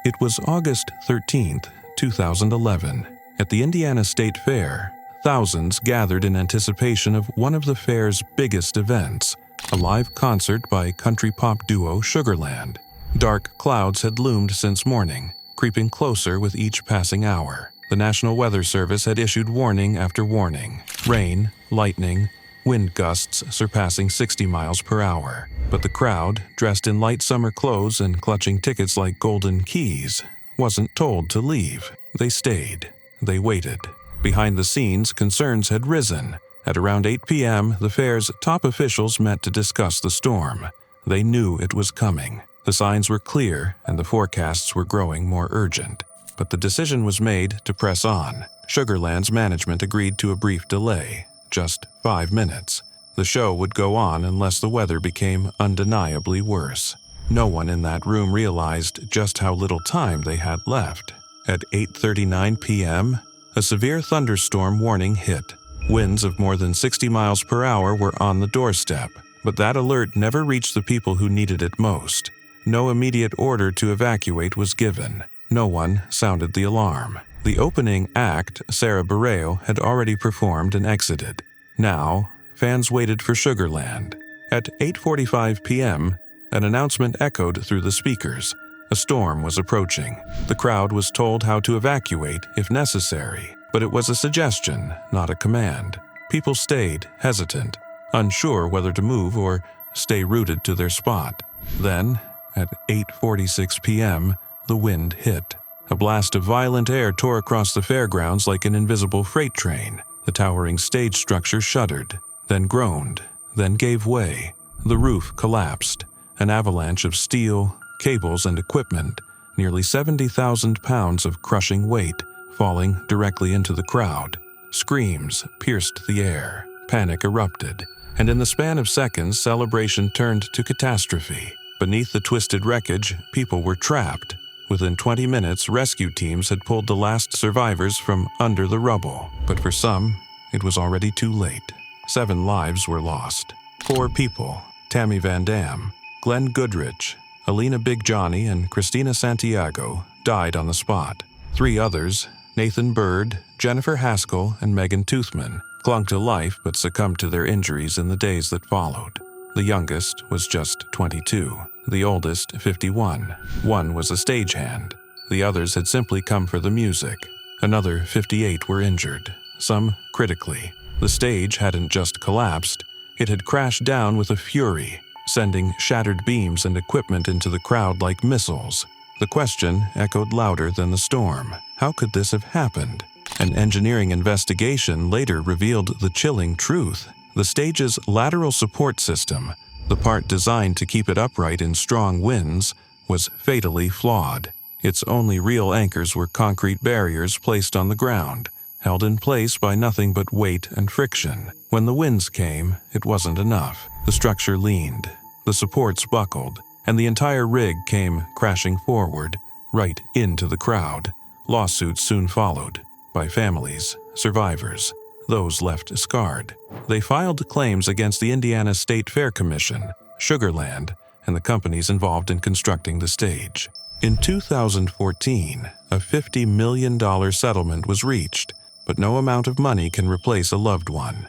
It was August 13th, 2011. At the Indiana State Fair, thousands gathered in anticipation of one of the fair's biggest events, a live concert by country pop duo Sugarland. Dark clouds had loomed since morning, creeping closer with each passing hour. The National Weather Service had issued warning after warning. Rain, lightning, wind gusts surpassing 60 miles per hour. But the crowd, dressed in light summer clothes and clutching tickets like golden keys, wasn't told to leave. They stayed. They waited. Behind the scenes, concerns had risen. At around 8 p.m., the fair's top officials met to discuss the storm. They knew it was coming. The signs were clear, and the forecasts were growing more urgent. But the decision was made to press on. Sugarland's management agreed to a brief delay, just 5 minutes. The show would go on unless the weather became undeniably worse. No one in that room realized just how little time they had left. At 8:39 p.m., a severe thunderstorm warning hit. Winds of more than 60 miles per hour were on the doorstep, but that alert never reached the people who needed it most. No immediate order to evacuate was given. No one sounded the alarm. The opening act, Sarah Bareilles, had already performed and exited. Now, fans waited for Sugarland. At 8:45 p.m., An announcement echoed through the speakers. A storm was approaching. The crowd was told how to evacuate if necessary, but it was a suggestion, not a command. People stayed hesitant, unsure whether to move or stay rooted to their spot. Then, at 8:46 p.m., the wind hit. A blast of violent air tore across the fairgrounds like an invisible freight train. The towering stage structure shuddered, then groaned, then gave way. The roof collapsed. An avalanche of steel, cables, and equipment, nearly 70,000 pounds of crushing weight, falling directly into the crowd. Screams pierced the air. Panic erupted, and in the span of seconds, celebration turned to catastrophe. Beneath the twisted wreckage, people were trapped. Within 20 minutes, rescue teams had pulled the last survivors from under the rubble. But for some, it was already too late. 7 lives were lost. 4 people, Tammy Van Dam, Glenn Goodrich, Alina Big Johnny, and Christina Santiago, died on the spot. 3 others, Nathan Bird, Jennifer Haskell, and Megan Toothman, clung to life but succumbed to their injuries in the days that followed. The youngest was just 22, the oldest 51. One was a stagehand. The others had simply come for the music. Another 58 were injured, some critically. The stage hadn't just collapsed, it had crashed down with a fury, sending shattered beams and equipment into the crowd like missiles. The question echoed louder than the storm. How could this have happened? An engineering investigation later revealed the chilling truth. The stage's lateral support system, the part designed to keep it upright in strong winds, was fatally flawed. Its only real anchors were concrete barriers placed on the ground, held in place by nothing but weight and friction. When the winds came, it wasn't enough. The structure leaned, the supports buckled, and the entire rig came crashing forward, right into the crowd. Lawsuits soon followed, by families, survivors, those left scarred. They filed claims against the Indiana State Fair Commission, Sugarland, and the companies involved in constructing the stage. In 2014, a $50 million settlement was reached, but no amount of money can replace a loved one.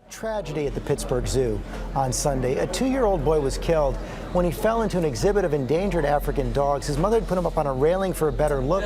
Tragedy at the Pittsburgh Zoo on Sunday. A 2-year-old boy was killed when he fell into an exhibit of endangered African dogs. His mother had put him up on a railing for a better look,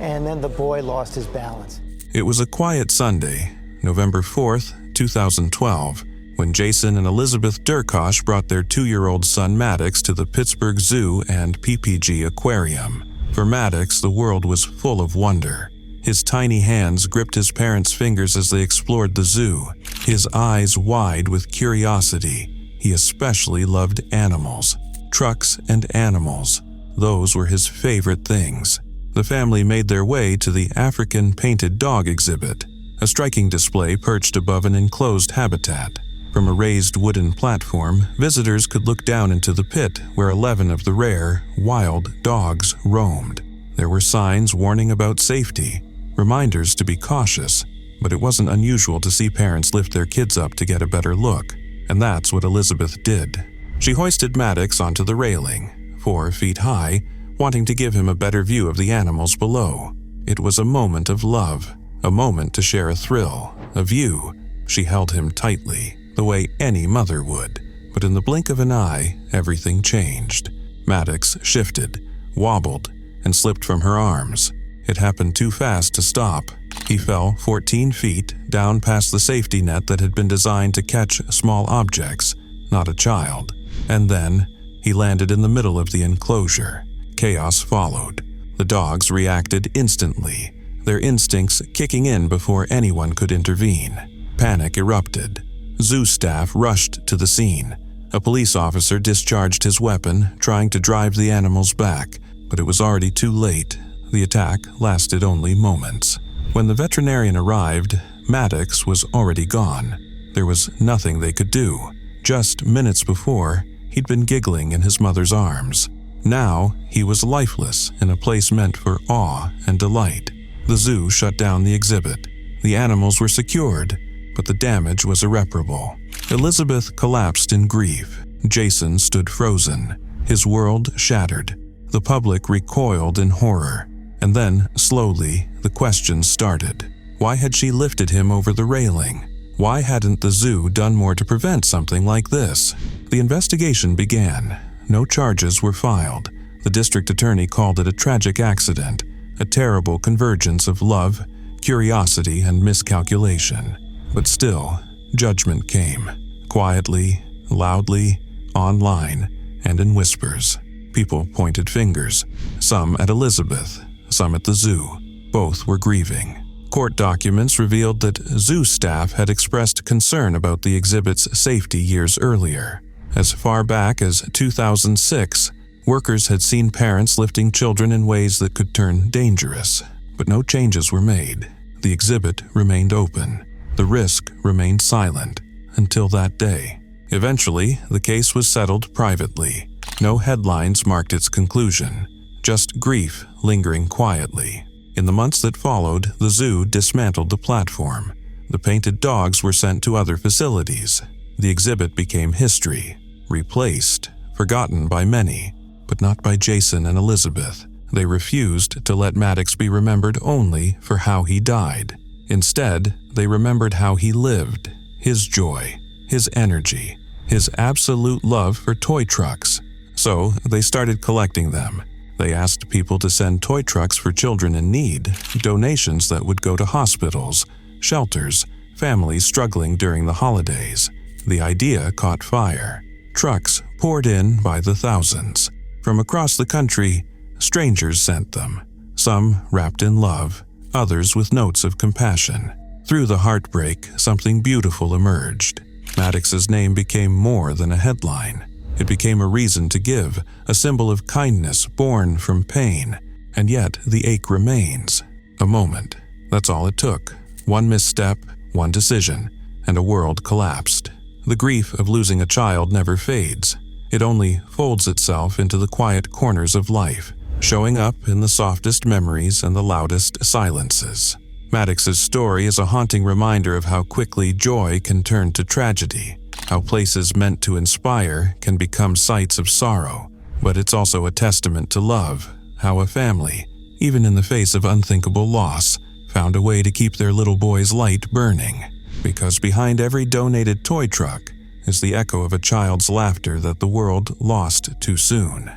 and then the boy lost his balance. It was a quiet Sunday, November 4th, 2012, when Jason and Elizabeth Durkosh brought their 2-year-old son Maddox to the Pittsburgh Zoo and PPG Aquarium. For Maddox, the world was full of wonder. His tiny hands gripped his parents' fingers as they explored the zoo, his eyes wide with curiosity. He especially loved animals, trucks and animals. Those were his favorite things. The family made their way to the African painted dog exhibit, a striking display perched above an enclosed habitat. From a raised wooden platform, visitors could look down into the pit where 11 of the rare, wild dogs roamed. There were signs warning about safety, reminders to be cautious, but it wasn't unusual to see parents lift their kids up to get a better look, and that's what Elizabeth did. She hoisted Maddox onto the railing, 4 feet high, wanting to give him a better view of the animals below. It was a moment of love, a moment to share a thrill, a view. She held him tightly, the way any mother would, but in the blink of an eye, everything changed. Maddox shifted, wobbled, and slipped from her arms. It happened too fast to stop. He fell 14 feet down past the safety net that had been designed to catch small objects, not a child. And then, he landed in the middle of the enclosure. Chaos followed. The dogs reacted instantly, their instincts kicking in before anyone could intervene. Panic erupted. Zoo staff rushed to the scene. A police officer discharged his weapon, trying to drive the animals back, but it was already too late. The attack lasted only moments. When the veterinarian arrived, Maddox was already gone. There was nothing they could do. Just minutes before, he'd been giggling in his mother's arms. Now, he was lifeless in a place meant for awe and delight. The zoo shut down the exhibit. The animals were secured, but the damage was irreparable. Elizabeth collapsed in grief. Jason stood frozen, his world shattered. The public recoiled in horror. And then, slowly, the questions started. Why had she lifted him over the railing? Why hadn't the zoo done more to prevent something like this? The investigation began. no charges were filed. The district attorney called it a tragic accident, a terrible convergence of love, curiosity, and miscalculation. But still, judgment came, quietly, loudly, online, and in whispers. People pointed fingers, some at Elizabeth, some at the zoo. Both were grieving. Court documents revealed that zoo staff had expressed concern about the exhibit's safety years earlier. As far back as 2006, workers had seen parents lifting children in ways that could turn dangerous, but no changes were made. The exhibit remained open. The risk remained silent until that day. Eventually, the case was settled privately. No headlines marked its conclusion, just grief lingering quietly. In the months that followed, the zoo dismantled the platform. The painted dogs were sent to other facilities. The exhibit became history, replaced, forgotten by many, but not by Jason and Elizabeth. They refused to let Maddox be remembered only for how he died. Instead, they remembered how he lived, his joy, his energy, his absolute love for toy trucks. So they started collecting them. They asked people to send toy trucks for children in need, donations that would go to hospitals, shelters, families struggling during the holidays. The idea caught fire. Trucks poured in by the thousands. From across the country, strangers sent them, some wrapped in love, others with notes of compassion. Through the heartbreak, something beautiful emerged. Maddox's name became more than a headline. It became a reason to give, a symbol of kindness born from pain. And yet, the ache remains. A moment. That's all it took. One misstep, one decision, and a world collapsed. The grief of losing a child never fades. It only folds itself into the quiet corners of life, showing up in the softest memories and the loudest silences. Maddox's story is a haunting reminder of how quickly joy can turn to tragedy, how places meant to inspire can become sites of sorrow. But it's also a testament to love, how a family, even in the face of unthinkable loss, found a way to keep their little boy's light burning. Because behind every donated toy truck is the echo of a child's laughter that the world lost too soon.